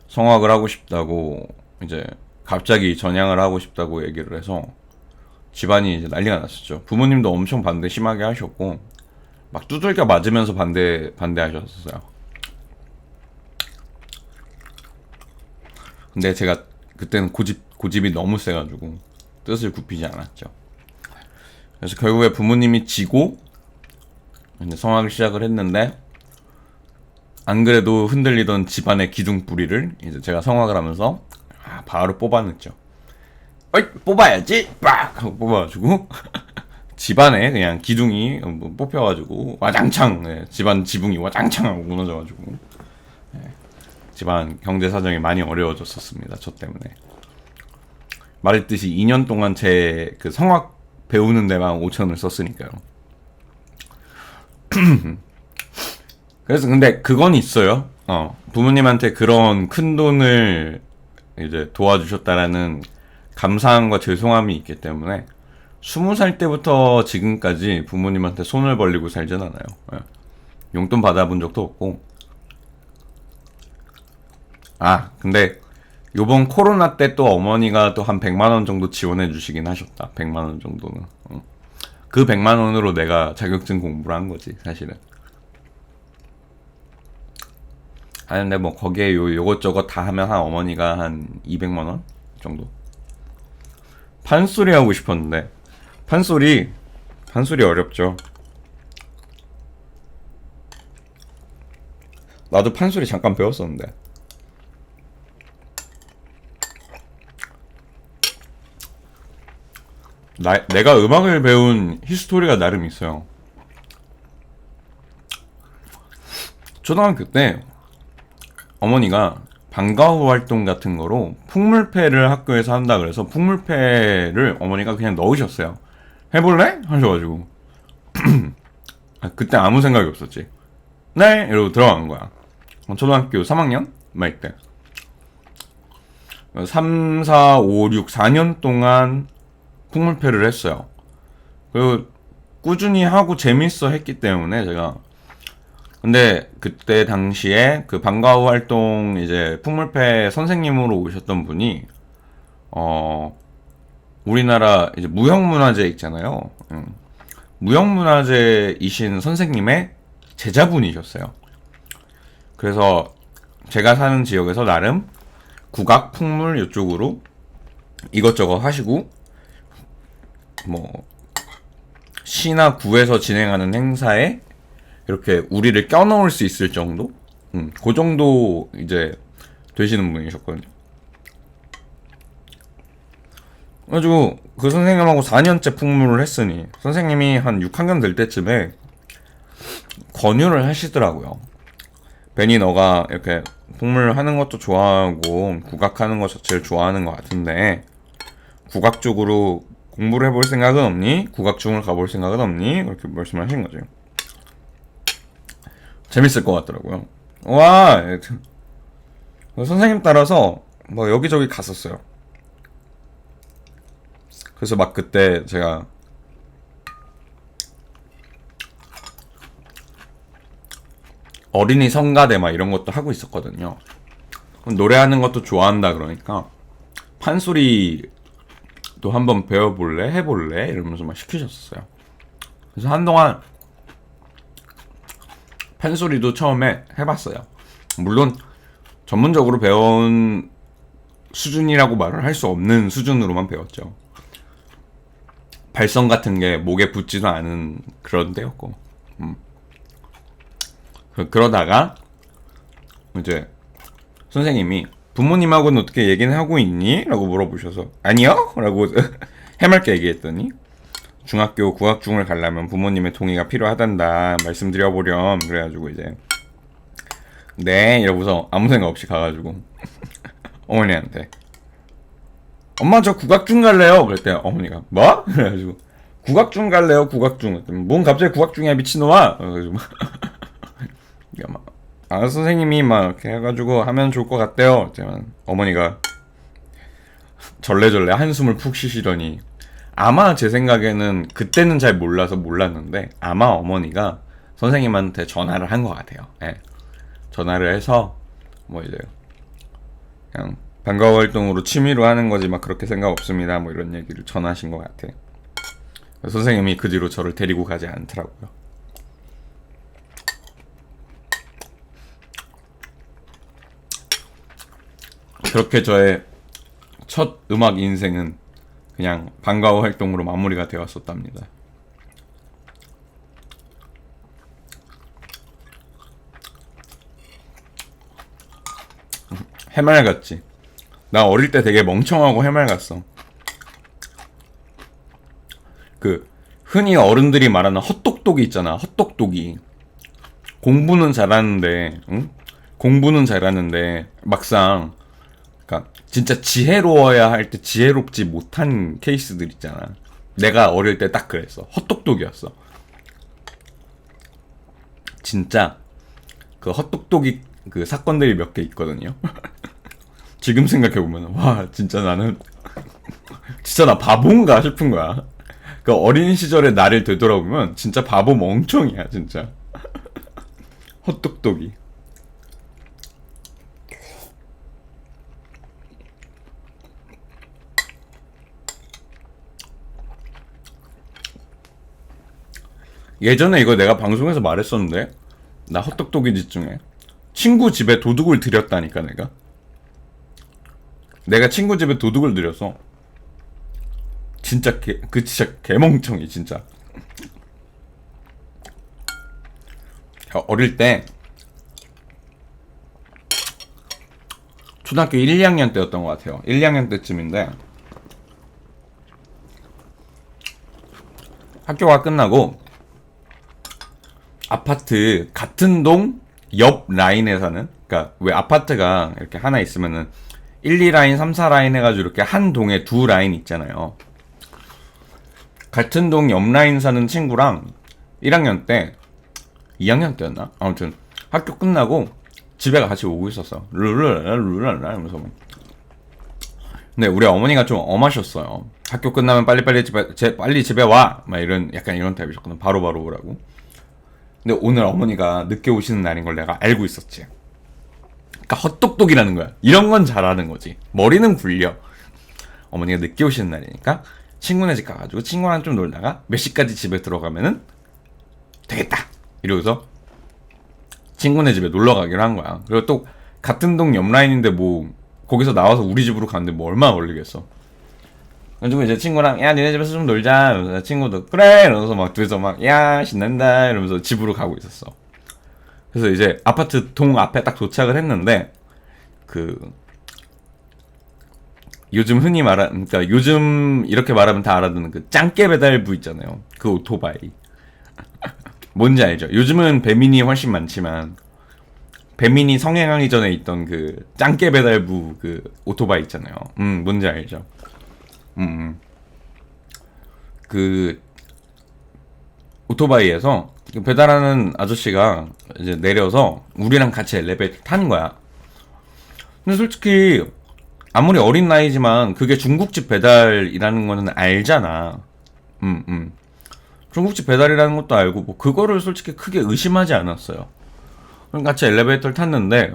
성악을 하고 싶다고 이제 갑자기 전향을 하고 싶다고 얘기를 해서 집안이 이제 난리가 났었죠. 부모님도 엄청 반대 심하게 하셨고 막 두들겨 맞으면서 반대하셨어요. 근데 제가 그때는 고집이 너무 세가지고 뜻을 굽히지 않았죠. 그래서 결국에 부모님이 지고 이제 성악을 시작을 했는데 안 그래도 흔들리던 집안의 기둥뿌리를 이제 제가 성악을 하면서 바로 뽑아냈죠. 어이 뽑아야지 빡 하고 뽑아가지고 집안에 그냥 기둥이 뭐 뽑혀가지고 와장창 집안 지붕이 와장창 하고 무너져가지고 집안 경제 사정이 많이 어려워졌었습니다. 저 때문에. 말했듯이 2년 동안 제 그 성악 배우는 데만 5천을 썼으니까요. 그래서 근데 그건 있어요. 부모님한테 그런 큰 돈을 이제 도와주셨다라는 감사함과 죄송함이 있기 때문에 20살 때부터 지금까지 부모님한테 손을 벌리고 살진 않아요. 용돈 받아본 적도 없고. 근데 요번 코로나 때 또 어머니가 또 한 100만 원 정도 지원해 주시긴 하셨다. 100만 원 정도는. 그 100만 원으로 내가 자격증 공부를 한 거지, 사실은. 근데 뭐 거기에 요것저것 다 하면 한 어머니가 한 200만 원 정도. 판소리 하고 싶었는데 판소리 어렵죠. 나도 판소리 잠깐 배웠었는데. 내가 음악을 배운 히스토리가 나름 있어요. 초등학교 때 어머니가 방과후 활동 같은 거로 풍물패를 학교에서 한다 그래서 풍물패를 어머니가 그냥 넣으셨어요. 해볼래? 하셔가지고 그때 아무 생각이 없었지. 네! 이러고 들어간 거야. 초등학교 3학년? 막 이때 3, 4, 5, 6, 4년 동안 풍물패를 했어요. 그리고 꾸준히 하고 재밌어 했기 때문에 제가. 근데 그때 당시에 그 방과후 활동 이제 풍물패 선생님으로 오셨던 분이 우리나라 이제 무형문화재 있잖아요. 무형문화재이신 선생님의 제자분이셨어요. 그래서 제가 사는 지역에서 나름 국악, 풍물 이쪽으로 이것저것 하시고 뭐 시나 구에서 진행하는 행사에 이렇게 우리를 껴넣을 수 있을 정도? 그 정도 이제 되시는 분이셨거든요. 그래가지고 그 선생님하고 4년째 풍물을 했으니 선생님이 한 6학년 될 때쯤에 권유를 하시더라고요. 베니 너가 이렇게 풍물 하는 것도 좋아하고 국악하는 것 자체를 좋아하는 것 같은데 국악 쪽으로 공부를 해볼 생각은 없니? 국악중을 가볼 생각은 없니? 이렇게 말씀을 하신 거죠. 재밌을 것 같더라고요. 와, 선생님 따라서 뭐 여기저기 갔었어요. 그래서 막 그때 제가 어린이 성가대 막 이런 것도 하고 있었거든요. 노래하는 것도 좋아한다 그러니까 판소리도 한번 배워볼래? 해볼래? 이러면서 막 시키셨어요. 그래서 한동안 판소리도 처음에 해봤어요. 물론 전문적으로 배운 수준이라고 말을 할 수 없는 수준으로만 배웠죠. 발성 같은 게 목에 붙지도 않은 그런 때였고. 그러다가 이제 선생님이 부모님하고는 어떻게 얘기는 하고 있니? 라고 물어보셔서 아니요? 라고 해맑게 얘기했더니 중학교 국악중을 가려면 부모님의 동의가 필요하단다 말씀드려보렴. 그래가지고 이제 네 이러고서 아무 생각 없이 가가지고 어머니한테 엄마 저 국악중 갈래요. 그랬더니 어머니가 뭐? 그래가지고 국악중 갈래요. 국악중. 뭔 갑자기 국악중이야 미친놈아. 그래가지고 막 선생님이 막 이렇게 해가지고 하면 좋을 것 같대요. 어머니가 절레절레 한숨을 푹 쉬시더니 아마 제 생각에는 그때는 잘 몰랐는데 아마 어머니가 선생님한테 전화를 한 것 같아요. 예. 전화를 해서 뭐 이제 그냥 방과후 활동으로 취미로 하는 거지 막 그렇게 생각 없습니다. 뭐 이런 얘기를 전하신 것 같아. 선생님이 그 뒤로 저를 데리고 가지 않더라고요. 그렇게 저의 첫 음악 인생은 그냥 방과후 활동으로 마무리가 되었었답니다. 해맑았지. 나 어릴 때 되게 멍청하고 해맑았어. 그 흔히 어른들이 말하는 헛똑똑이 있잖아. 헛똑똑이. 공부는 잘하는데, 응? 공부는 잘하는데 막상 그러니까 진짜 지혜로워야 할 때 지혜롭지 못한 케이스들 있잖아. 내가 어릴 때 딱 그랬어. 헛똑똑이었어. 진짜 그 헛똑똑이 그 사건들이 몇 개 있거든요. 지금 생각해보면 와 진짜 나는 진짜 나 바본가 싶은 거야. 그 어린 시절의 나를 되돌아보면 진짜 바보 멍청이야 진짜. 헛똑똑이. 예전에 이거 내가 방송에서 말했었는데 나 헛똑똑이 짓 중에 친구 집에 도둑을 들였다니까. 내가 친구 집에 도둑을 들여서 진짜 진짜 개멍청이 진짜. 어릴 때 초등학교 1, 2학년 때였던 것 같아요. 1, 2학년 때쯤인데 학교가 끝나고 아파트 같은 동 옆 라인에 사는, 그러니까 왜 아파트가 이렇게 하나 있으면은 1, 2라인, 3, 4라인 해가지고 이렇게 한 동에 두 라인 있잖아요. 같은 동 옆 라인 사는 친구랑 1학년 때 2학년 때였나? 아무튼 학교 끝나고 집에 같이 오고 있었어. 룰랄라 이러면서. 근데 우리 어머니가 좀 엄하셨어요. 학교 끝나면 빨리 집에 와! 막 약간 이런 타입이셨거든. 바로바로 오라고. 근데 오늘 어머니가 늦게 오시는 날인 걸 내가 알고 있었지. 그러니까 헛똑똑이라는 거야. 이런 건 잘하는 거지. 머리는 굴려. 어머니가 늦게 오시는 날이니까 친구네 집 가가지고 친구랑 좀 놀다가 몇 시까지 집에 들어가면은 되겠다 이러고서 친구네 집에 놀러 가기로 한 거야. 그리고 또 같은 동 옆 라인인데 뭐 거기서 나와서 우리 집으로 갔는데 뭐 얼마나 걸리겠어. 그래가지고 이제 친구랑 야 니네 집에서 좀 놀자 이러면서 친구도 그래 이러면서 막 둘이서 막 야 신난다 이러면서 집으로 가고 있었어. 그래서 이제 아파트 동 앞에 딱 도착을 했는데 그 요즘 흔히 그러니까 요즘 이렇게 말하면 다 알아듣는 그 짱깨 배달부 있잖아요. 그 오토바이. 뭔지 알죠? 요즘은 배민이 훨씬 많지만 배민이 성행하기 전에 있던 그 짱깨 배달부 그 오토바이 있잖아요. 뭔지 알죠? 그 오토바이에서 배달하는 아저씨가 이제 내려서 우리랑 같이 엘리베이터 탄 거야. 근데 솔직히 아무리 어린 나이지만 그게 중국집 배달이라는 거는 알잖아. 중국집 배달이라는 것도 알고 뭐 그거를 솔직히 크게 의심하지 않았어요. 그럼 같이 엘리베이터를 탔는데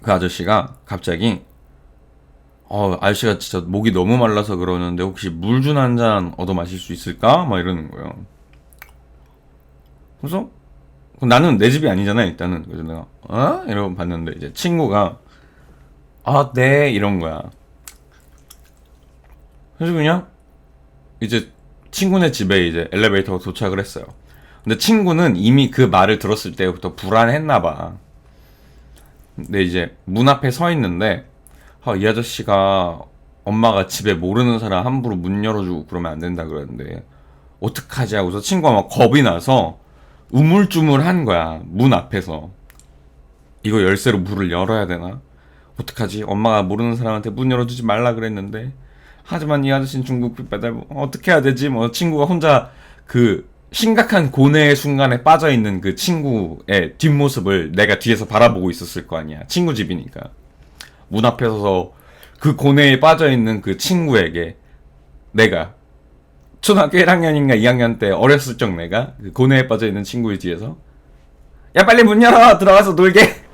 그 아저씨가 갑자기 아저씨가 진짜 목이 너무 말라서 그러는데 혹시 물 준 한 잔 얻어 마실 수 있을까? 막 이러는 거예요. 그래서 나는 내 집이 아니잖아 일단은. 그래서 내가 이러고 봤는데 이제 친구가 네 이런 거야. 그래서 그냥 이제 친구네 집에 이제 엘리베이터가 도착을 했어요. 근데 친구는 이미 그 말을 들었을 때부터 불안했나 봐. 근데 이제 문 앞에 서 있는데 이 아저씨가 엄마가 집에 모르는 사람 함부로 문 열어주고 그러면 안 된다 그러는데 어떡하지 하고서 친구가 막 겁이 나서 우물쭈물한 거야. 문 앞에서. 이거 열쇠로 문을 열어야 되나? 어떡하지? 엄마가 모르는 사람한테 문 열어주지 말라 그랬는데 하지만 이 아저씨는 중국 배달 어떻게 해야 되지? 뭐 친구가 혼자 그 심각한 고뇌의 순간에 빠져있는 그 친구의 뒷모습을 내가 뒤에서 바라보고 있었을 거 아니야. 친구 집이니까. 문 앞에 서서 그 고뇌에 빠져있는 그 친구에게 내가 초등학교 1학년인가 2학년 때 어렸을 적 내가 그 고뇌에 빠져있는 친구의 뒤에서 야 빨리 문 열어! 들어가서 놀게!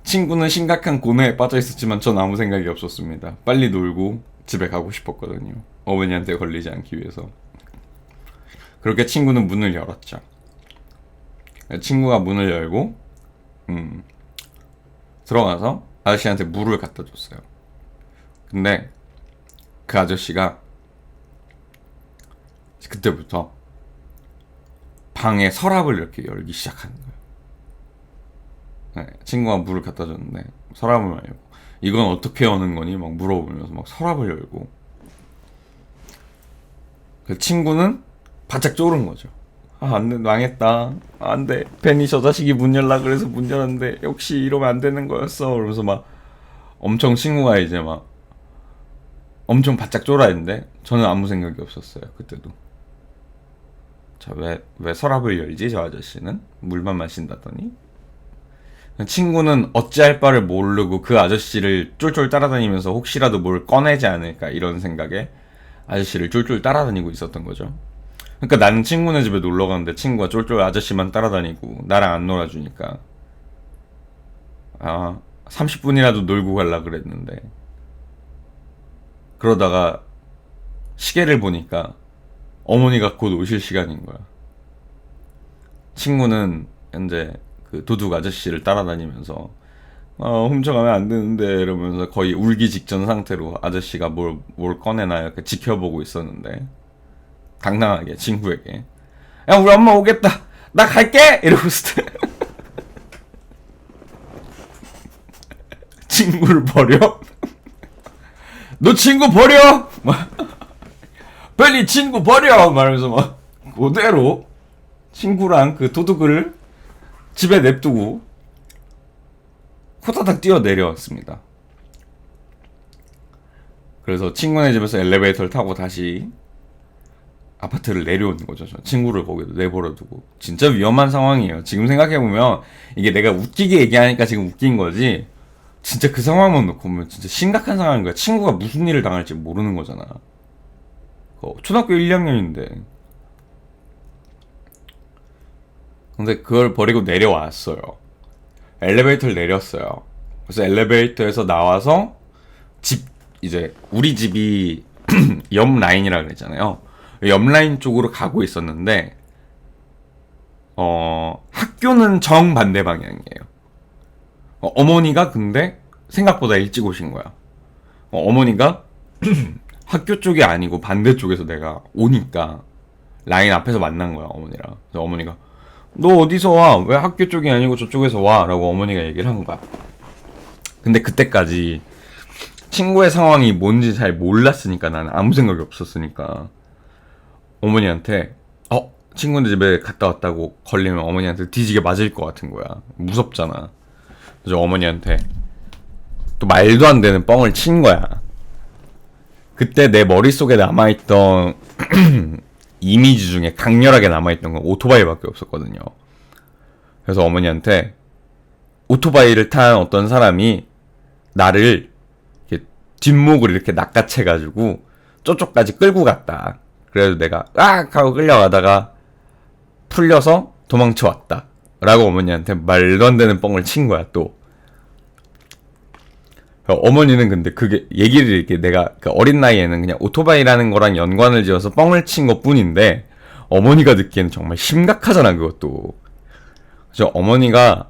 친구는 심각한 고뇌에 빠져있었지만 전 아무 생각이 없었습니다. 빨리 놀고 집에 가고 싶었거든요. 어머니한테 걸리지 않기 위해서. 그렇게 친구는 문을 열었죠. 친구가 문을 열고 들어가서 아저씨한테 물을 갖다 줬어요. 근데 그 아저씨가 그때부터 방에 서랍을 이렇게 열기 시작하는 거예요. 네, 친구가 물을 갖다 줬는데 서랍을 열고 이건 어떻게 여는 거니? 막 물어보면서 막 서랍을 열고 그 친구는 바짝 쪼른 거죠. 아, 안 돼, 망했다. 아, 안 돼. 괜히 저 자식이 문 열라 그래서 문 열었는데 역시 이러면 안 되는 거였어. 그러면서 막 엄청 친구가 이제 막 엄청 바짝 쫄아 했는데 저는 아무 생각이 없었어요. 그때도. 자, 왜 서랍을 열지? 저 아저씨는 물만 마신다더니 친구는 어찌할 바를 모르고 그 아저씨를 쫄쫄 따라다니면서 혹시라도 뭘 꺼내지 않을까 이런 생각에 아저씨를 쫄쫄 따라다니고 있었던 거죠. 그러니까 나는 친구네 집에 놀러 갔는데 친구가 쫄쫄 아저씨만 따라다니고 나랑 안 놀아주니까 30분이라도 놀고 갈라 그랬는데 그러다가 시계를 보니까 어머니가 곧 오실 시간인 거야. 친구는 현재 그 도둑 아저씨를 따라다니면서 훔쳐가면 안 되는데 이러면서 거의 울기 직전 상태로 아저씨가 뭘 꺼내나 이렇게 지켜보고 있었는데 당당하게 친구에게 야 우리 엄마 오겠다 나 갈게 이러고 있을 때 친구를 버려? 너 친구 버려? 빨리 친구 버려! 말하면서 막 그대로 친구랑 그 도둑을 집에 냅두고 호다닥 뛰어 내려왔습니다. 그래서 친구네 집에서 엘리베이터를 타고 다시 아파트를 내려오는 거죠. 저 친구를 거기도 내버려두고. 진짜 위험한 상황이에요. 지금 생각해보면 이게 내가 웃기게 얘기하니까 지금 웃긴 거지 진짜 그 상황만 놓고 보면 진짜 심각한 상황인 거야. 친구가 무슨 일을 당할지 모르는 거잖아. 초등학교 1, 2학년인데. 근데 그걸 버리고 내려왔어요. 엘리베이터를 내렸어요. 그래서 엘리베이터에서 나와서 이제 우리 집이 옆 라인이라 그랬잖아요. 옆 라인 쪽으로 가고 있었는데 학교는 정반대 방향이에요. 어머니가 근데 생각보다 일찍 오신 거야. 어머니가 학교 쪽이 아니고 반대쪽에서 내가 오니까 라인 앞에서 만난 거야 어머니랑. 그래서 어머니가 너 어디서 와? 왜 학교 쪽이 아니고 저쪽에서 와? 라고 어머니가 얘기를 한 거야. 근데 그때까지 친구의 상황이 뭔지 잘 몰랐으니까 나는 아무 생각이 없었으니까 어머니한테 친구네 집에 갔다 왔다고 걸리면 어머니한테 뒤지게 맞을 것 같은 거야. 무섭잖아. 그래서 어머니한테 또 말도 안 되는 뻥을 친 거야. 그때 내 머릿속에 남아있던 이미지 중에 강렬하게 남아있던 건 오토바이밖에 없었거든요. 그래서 어머니한테 오토바이를 탄 어떤 사람이 나를 이렇게 뒷목을 이렇게 낚아채가지고 저쪽까지 끌고 갔다. 그래서 내가 하고 끌려가다가 풀려서 도망쳐 왔다 라고 어머니한테 말도 안 되는 뻥을 친 거야. 또 어머니는 근데 그게 얘기를 이렇게 내가 그 어린 나이에는 그냥 오토바이라는 거랑 연관을 지어서 뻥을 친 것 뿐인데 어머니가 듣기에는 정말 심각하잖아 그것도. 그래서 어머니가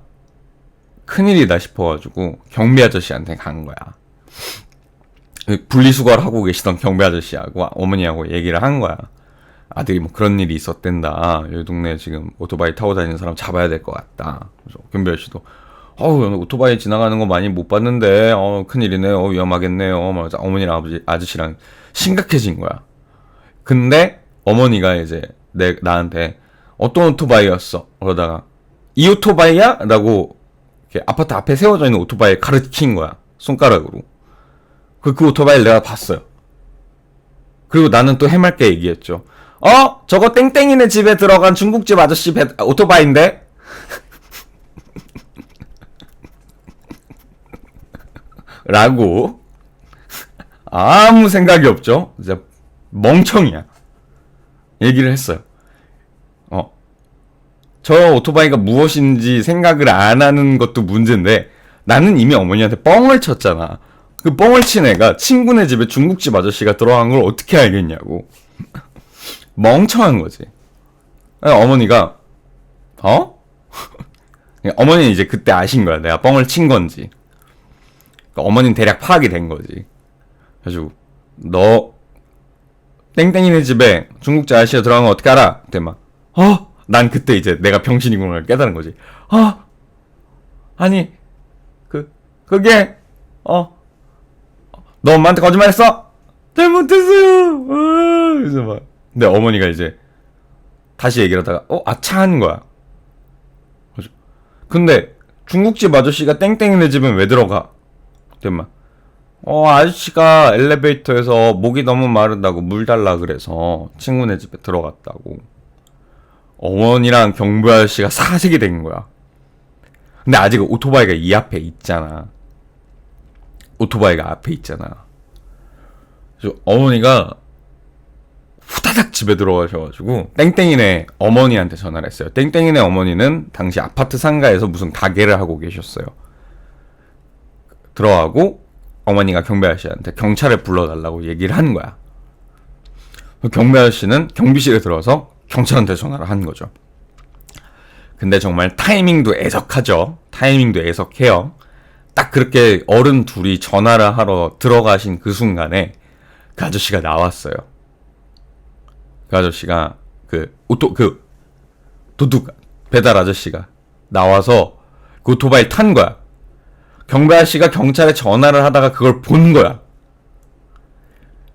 큰일이다 싶어가지고 경비 아저씨한테 간 거야. 분리수거를 하고 계시던 경비 아저씨하고 어머니하고 얘기를 한 거야. 아들이 뭐 그런 일이 있었댄다. 여기 동네에 지금 오토바이 타고 다니는 사람 잡아야 될 것 같다. 그래서 경비 아저씨도 오토바이 지나가는 거 많이 못 봤는데 큰일이네요. 위험하겠네요. 말해서 어머니랑 아저씨랑 심각해진 거야. 근데 어머니가 이제 나한테 어떤 오토바이였어? 그러다가 이 오토바이야? 라고 이렇게 아파트 앞에 세워져 있는 오토바이 가르친 거야. 손가락으로. 그 오토바이를 내가 봤어요. 그리고 나는 또 해맑게 얘기했죠. 저거 땡땡이네 집에 들어간 중국집 아저씨 오토바이인데? 라고 아무 생각이 없죠. 진짜 멍청이야. 얘기를 했어요. 저 오토바이가 무엇인지 생각을 안 하는 것도 문제인데 나는 이미 어머니한테 뻥을 쳤잖아. 그 뻥을 친 애가 친구네 집에 중국집 아저씨가 들어간 걸 어떻게 알겠냐고. 멍청한 거지. 어머니가 어머니는 이제 그때 아신 거야. 내가 뻥을 친 건지. 그러니까 어머니는 대략 파악이 된 거지. 그래가지고 너 땡땡이네 집에 중국집 아저씨가 들어간 거 어떻게 알아? 그때 막 난 그때 이제 내가 병신이구나 걸 깨달은 거지. 아니 그게 너 엄마한테 거짓말했어? 잘못했어요. 그래서 막 근데 어머니가 이제 다시 얘기를 하다가 아차 하는 거야. 근데 중국집 아저씨가 땡땡이네 집은 왜 들어가? 그랬더니 아저씨가 엘리베이터에서 목이 너무 마른다고 물 달라 그래서 친구네 집에 들어갔다고. 어머니랑 경비 아저씨가 사색이 된 거야. 근데 아직 오토바이가 이 앞에 있잖아. 오토바이가 앞에 있잖아. 그래서 어머니가 후다닥 집에 들어가셔가지고 땡땡이네 어머니한테 전화를 했어요. 땡땡이네 어머니는 당시 아파트 상가에서 무슨 가게를 하고 계셨어요. 들어가고 어머니가 경비 아저씨한테 경찰을 불러달라고 얘기를 한 거야. 경비 아저씨는 경비실에 들어가서 경찰한테 전화를 한 거죠. 근데 정말 타이밍도 애석하죠. 타이밍도 애석해요. 딱 그렇게 어른 둘이 전화를 하러 들어가신 그 순간에 그 아저씨가 나왔어요. 그 아저씨가 도둑 배달 아저씨가 나와서 그 오토바이 탄 거야. 경비 아저씨가 경찰에 전화를 하다가 그걸 본 거야.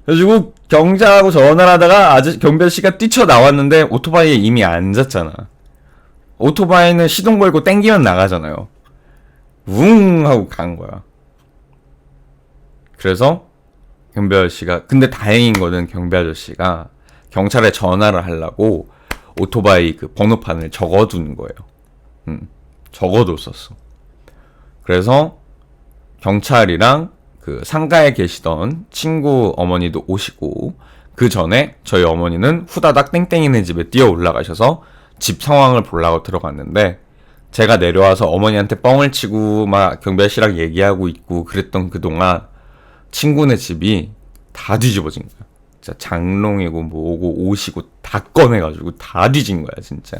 그래가지고 경찰하고 전화를 하다가 경비 아저씨가 뛰쳐나왔는데 오토바이에 이미 앉았잖아. 오토바이는 시동 걸고 땡기면 나가잖아요. 웅 하고 간 거야. 그래서 경비 아저씨가 근데 다행인 거는 경비 아저씨가 경찰에 전화를 하려고 오토바이 그 번호판을 적어둔 거예요. 적어뒀었어. 그래서 경찰이랑 그 상가에 계시던 친구 어머니도 오시고 그 전에 저희 어머니는 후다닥 땡땡이네 집에 뛰어 올라가셔서 집 상황을 보려고 들어갔는데 제가 내려와서 어머니한테 뻥을 치고 막 경비 아저씨랑 얘기하고 있고 그랬던 그동안 친구네 집이 다 뒤집어진 거야. 진짜 장롱이고 뭐고 옷이고 다 꺼내가지고 다 뒤진 거야 진짜.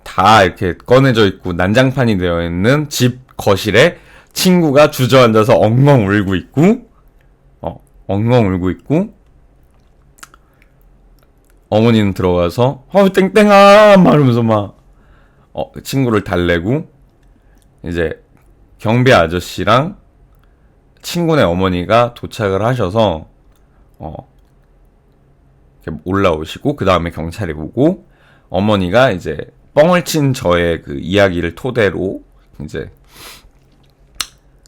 다 이렇게 꺼내져 있고 난장판이 되어 있는 집 거실에 친구가 주저앉아서 엉엉 울고 있고 어머니는 들어가서 땡땡아 말하면서 막 친구를 달래고 이제 경비 아저씨랑 친구네 어머니가 도착을 하셔서 이렇게 올라오시고 그 다음에 경찰이 오고 어머니가 이제 뻥을 친 저의 그 이야기를 토대로 이제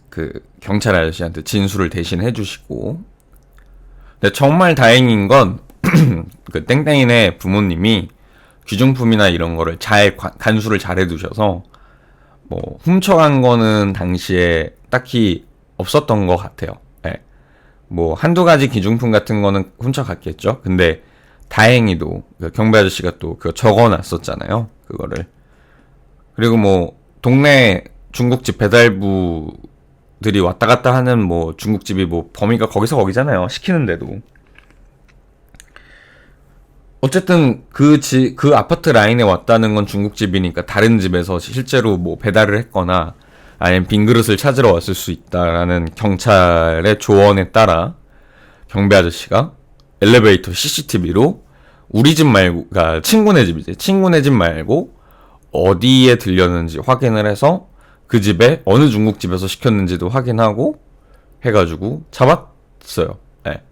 그 경찰 아저씨한테 진술을 대신 해주시고 근데 정말 다행인 건 그 땡땡이네 부모님이 귀중품이나 이런 거를 잘 간수를 잘 해두셔서 뭐 훔쳐간 거는 당시에 딱히 없었던 것 같아요. 네. 뭐 한두 가지 귀중품 같은 거는 훔쳐갔겠죠. 근데 다행히도 그 경비 아저씨가 또 그거 적어놨었잖아요. 그거를. 그리고 뭐 동네 중국집 배달부들이 왔다 갔다 하는 뭐 중국집이 뭐 범위가 거기서 거기잖아요. 시키는데도. 어쨌든 그 아파트 라인에 왔다는 건 중국집이니까 다른 집에서 실제로 뭐 배달을 했거나 아니면 빈 그릇을 찾으러 왔을 수 있다라는 경찰의 조언에 따라 경비 아저씨가 엘리베이터 CCTV로 우리 집 말고, 그러니까 친구네 집이지. 친구네 집 말고 어디에 들렸는지 확인을 해서 그 집에 어느 중국집에서 시켰는지도 확인하고 해가지고 잡았어요. 네.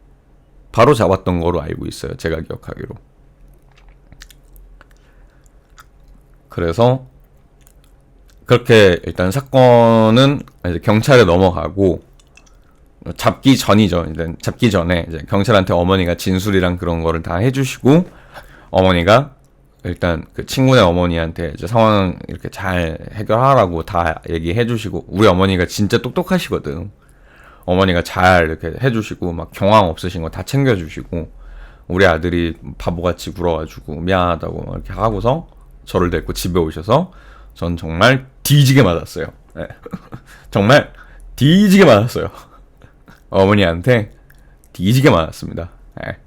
바로 잡았던 거로 알고 있어요. 제가 기억하기로. 그래서 그렇게 일단 사건은 이제 경찰에 넘어가고 잡기 전이죠. 이제 잡기 전에 이제 경찰한테 어머니가 진술이랑 그런 거를 다 해주시고 어머니가 일단 그 친구네 어머니한테 이제 상황 이렇게 잘 해결하라고 다 얘기해주시고 우리 어머니가 진짜 똑똑하시거든. 어머니가 잘 이렇게 해주시고 막 경황 없으신 거 다 챙겨주시고 우리 아들이 바보같이 굴어가지고 미안하다고 이렇게 하고서 저를 데리고 집에 오셔서 전 정말 뒤지게 맞았어요. 네. 정말 뒤지게 맞았어요. 어머니한테 뒤지게 맞았습니다. 네.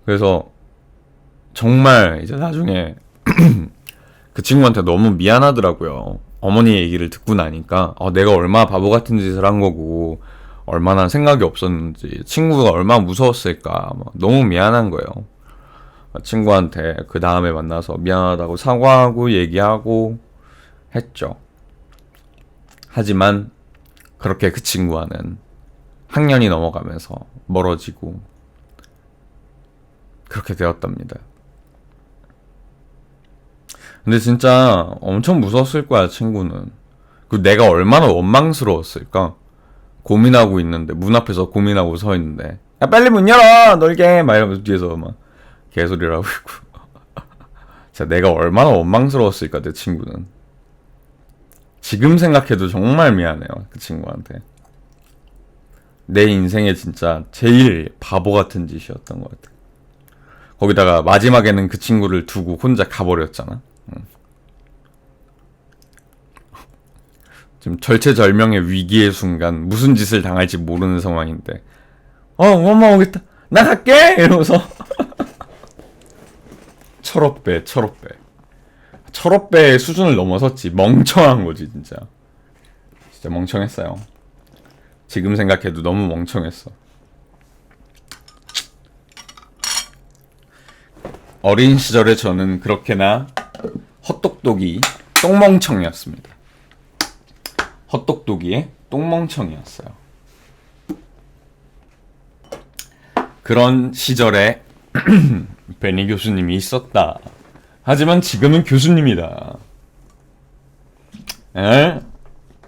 그래서 정말 이제 나중에 그 친구한테 너무 미안하더라고요. 어머니 얘기를 듣고 나니까 내가 얼마나 바보 같은 짓을 한 거고 얼마나 생각이 없었는지 친구가 얼마나 무서웠을까 막 너무 미안한 거예요. 친구한테 그 다음에 만나서 미안하다고 사과하고 얘기하고 했죠. 하지만 그렇게 그 친구와는 학년이 넘어가면서 멀어지고 그렇게 되었답니다. 근데 진짜 엄청 무서웠을 거야, 친구는. 그 내가 얼마나 원망스러웠을까? 고민하고 있는데, 문 앞에서 고민하고 서 있는데, 야, 빨리 문 열어! 놀게! 막 이러면서 뒤에서 막 개소리를 하고 있고. 진짜 내가 얼마나 원망스러웠을까, 내 친구는. 지금 생각해도 정말 미안해요, 그 친구한테. 내 인생에 진짜 제일 바보 같은 짓이었던 것 같아. 거기다가 마지막에는 그 친구를 두고 혼자 가버렸잖아. 지금 절체절명의 위기의 순간 무슨 짓을 당할지 모르는 상황인데 엄마 오겠다 나 갈게 이러면서 철업배의 수준을 넘어섰지. 멍청한 거지 진짜. 진짜 멍청했어요. 지금 생각해도 너무 멍청했어. 어린 시절에 저는 그렇게나 헛똑똑이 똥멍청이었습니다. 헛똑똑이의 똥멍청이었어요. 그런 시절에 베니 교수님이 있었다. 하지만 지금은 교수님이다. 에?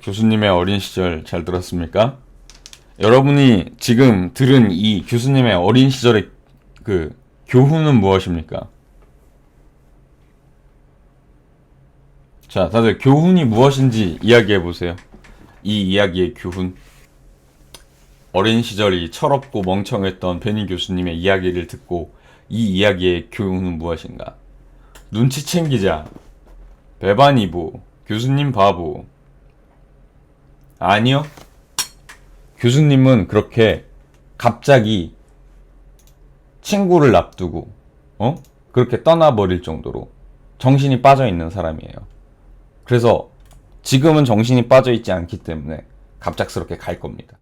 교수님의 어린 시절 잘 들었습니까? 여러분이 지금 들은 이 교수님의 어린 시절의 그 교훈은 무엇입니까? 자, 다들 교훈이 무엇인지 이야기해 보세요. 이 이야기의 교훈. 어린 시절이 철없고 멍청했던 베니 교수님의 이야기를 듣고 이 이야기의 교훈은 무엇인가? 눈치 챙기자. 배반이보. 교수님 바보. 아니요. 교수님은 그렇게 갑자기 친구를 납두고 그렇게 떠나버릴 정도로 정신이 빠져있는 사람이에요. 그래서 지금은 정신이 빠져있지 않기 때문에 갑작스럽게 갈 겁니다.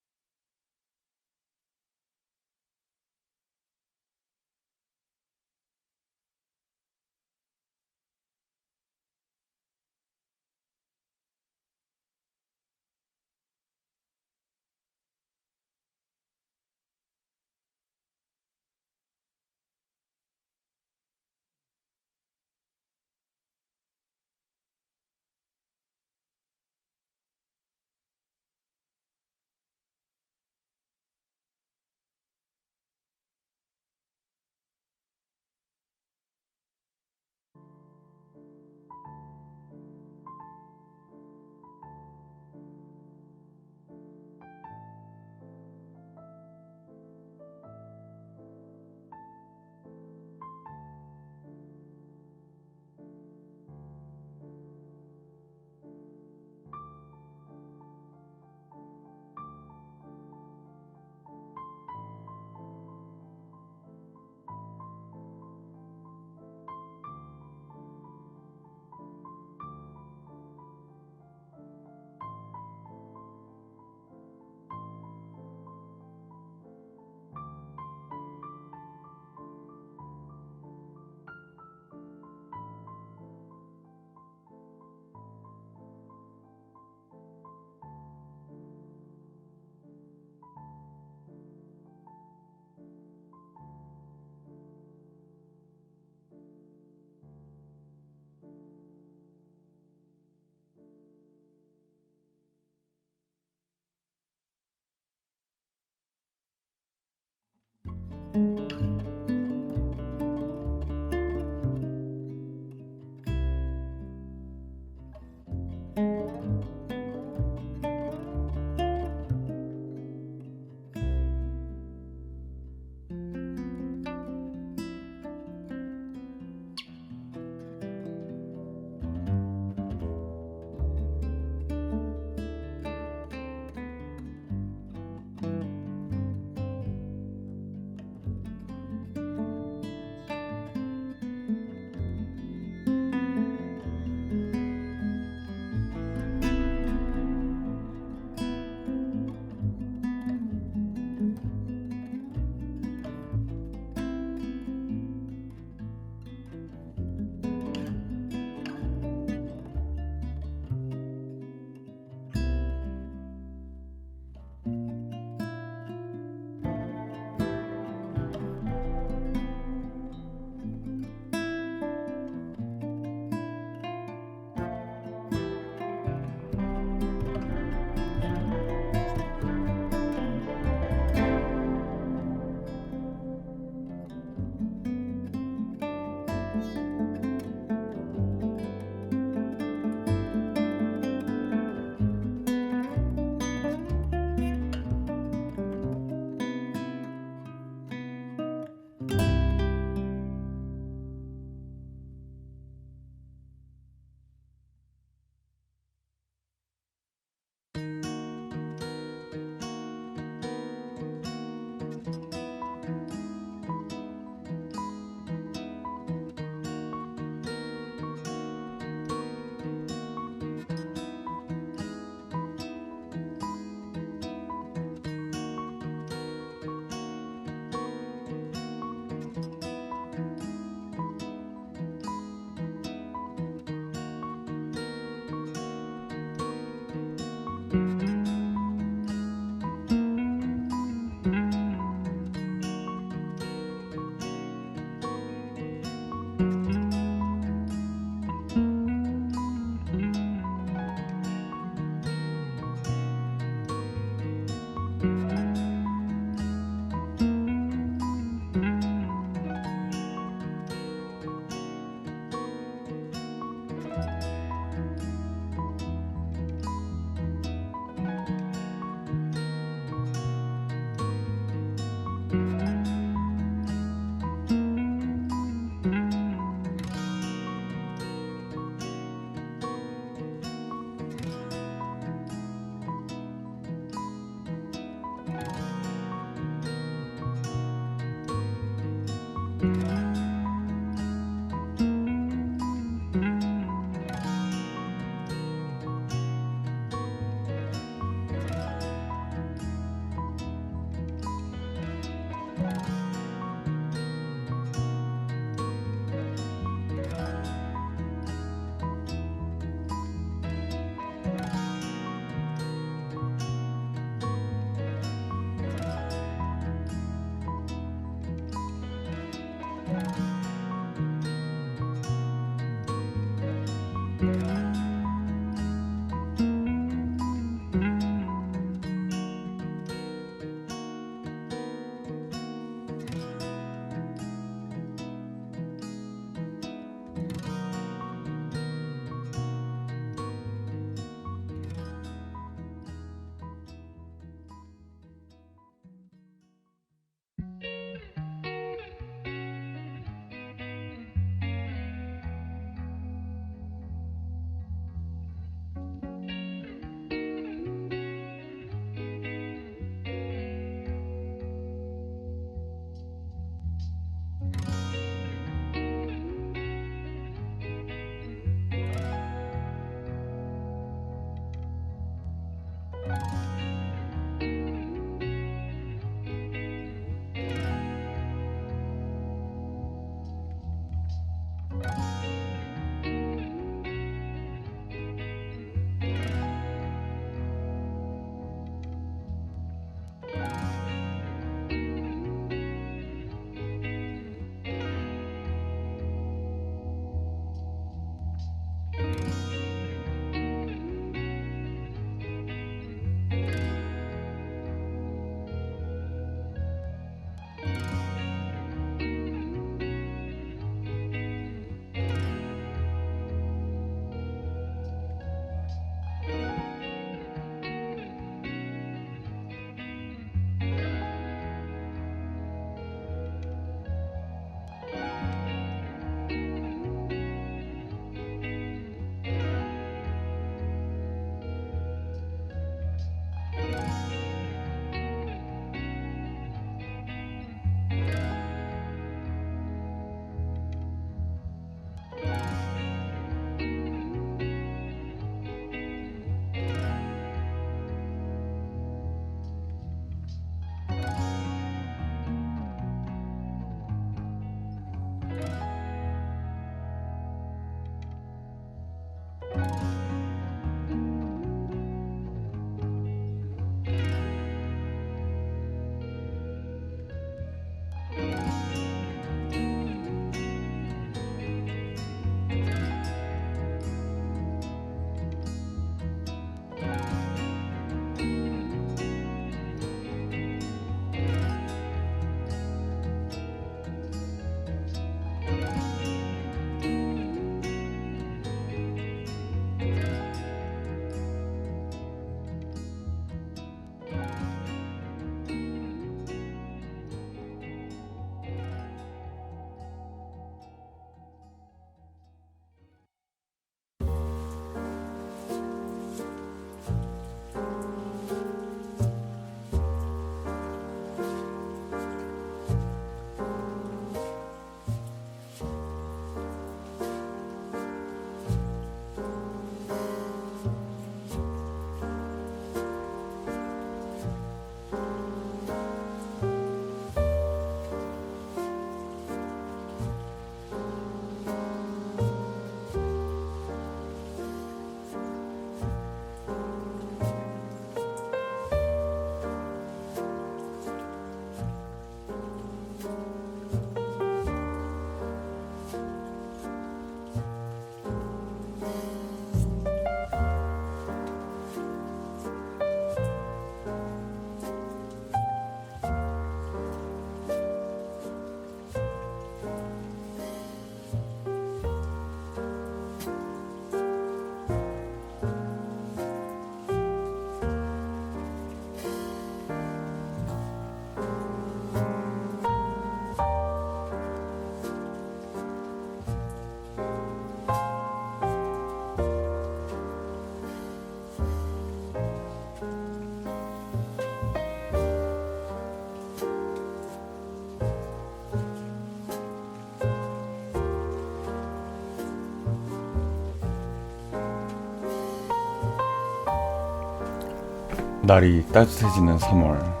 날이 따뜻해지는 3월.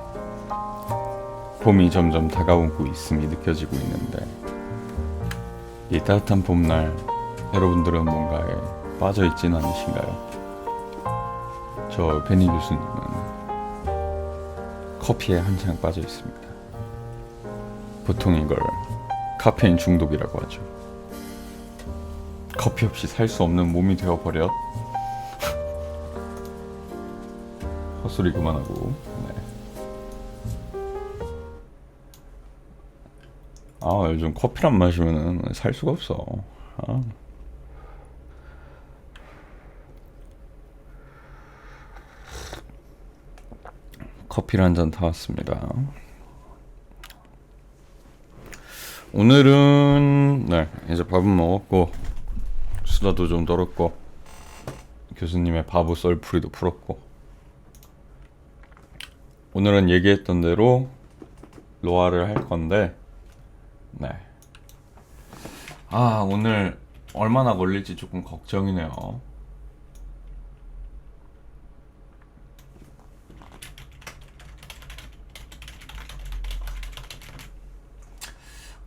봄이 점점 다가오고 있음이 느껴지고 있는데 이 따뜻한 봄날 여러분들은 뭔가에 빠져있진 않으신가요? 저 베니 교수님은 커피에 한창 빠져 있습니다. 보통 이걸 카페인 중독이라고 하죠. 커피 없이 살 수 없는 몸이 되어버렸. 헛소리 그만하고. 네. 요즘 커피를 안 마시면은 살 수가 없어. 커피를 한 잔 타왔습니다. 오늘은 이제 밥은 먹었고 수다도 좀 떨었고 교수님의 바보 썰풀이도 풀었고 오늘은 얘기했던 대로 로아를 할 건데 오늘 얼마나 걸릴지 조금 걱정이네요.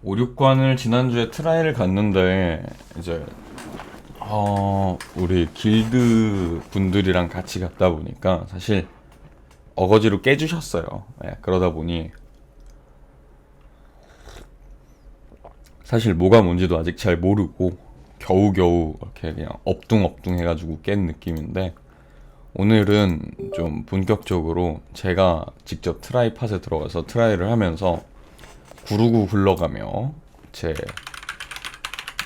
오륙관을 지난주에 트라이를 갔는데 이제 우리 길드 분들이랑 같이 갔다 보니까 사실 어거지로 깨주셨어요. 그러다 보니 사실 뭐가 뭔지도 아직 잘 모르고 겨우겨우 이렇게 그냥 엎뚱엎뚱 해가지고 깬 느낌인데 오늘은 좀 본격적으로 제가 직접 트라이 팟에 들어가서 트라이를 하면서 구르고 굴러가며 제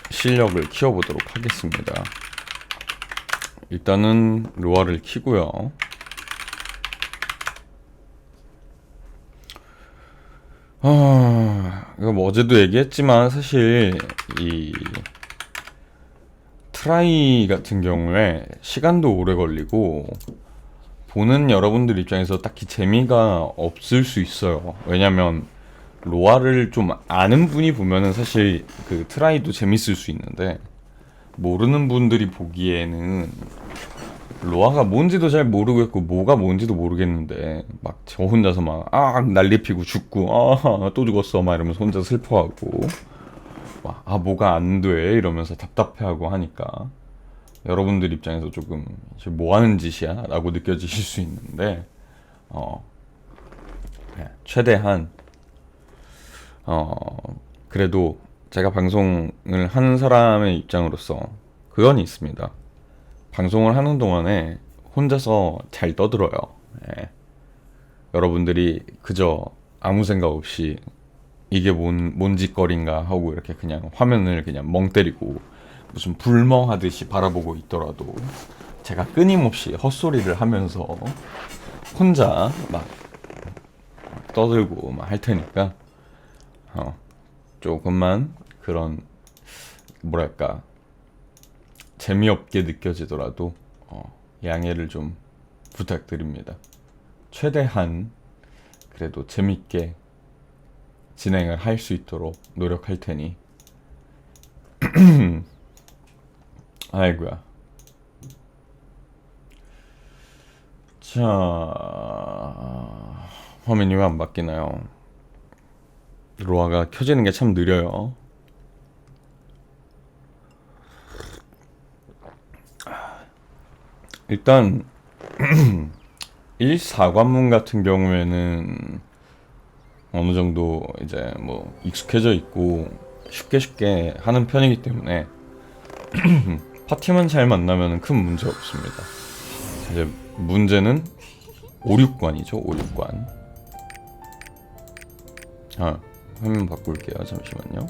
실력을 키워보도록 하겠습니다. 일단은 로아를 키고요. 이거 뭐 어제도 얘기했지만 사실 이 트라이 같은 경우에 시간도 오래 걸리고 보는 여러분들 입장에서 딱히 재미가 없을 수 있어요. 왜냐면 로아를 좀 아는 분이 보면은 사실 그 트라이도 재밌을 수 있는데 모르는 분들이 보기에는 로아가 뭔지도 잘 모르겠고 뭐가 뭔지도 모르겠는데 막 저 혼자서 막 난리 피고 죽고 또 죽었어 막 이러면서 혼자 슬퍼하고 막 뭐가 안 돼 이러면서 답답해하고 하니까 여러분들 입장에서 조금 뭐 하는 짓이야 라고 느껴지실 수 있는데 최대한 그래도 제가 방송을 하는 사람의 입장으로서 그건 있습니다. 방송을 하는 동안에 혼자서 잘 떠들어요. 여러분들이 그저 아무 생각 없이 이게 뭔 짓거리인가 하고 이렇게 그냥 화면을 그냥 멍 때리고 무슨 불멍하듯이 바라보고 있더라도 제가 끊임없이 헛소리를 하면서 혼자 막 떠들고 막 할 테니까 조금만 그런 뭐랄까 재미없게 느껴지더라도 양해를 좀 부탁드립니다. 최대한 그래도 재밌게 진행을 할 수 있도록 노력할 테니 아이고야. 자, 화면이 왜 안 바뀌나요? 로아가 켜지는 게 참 느려요. 일단 1사관문 같은 경우에는 어느 정도 이제 뭐 익숙해져 있고 쉽게 하는 편이기 때문에 파티만 잘 만나면 큰 문제 없습니다. 이제 문제는 5,6관이죠. 5,6관. 화면 바꿀게요. 잠시만요.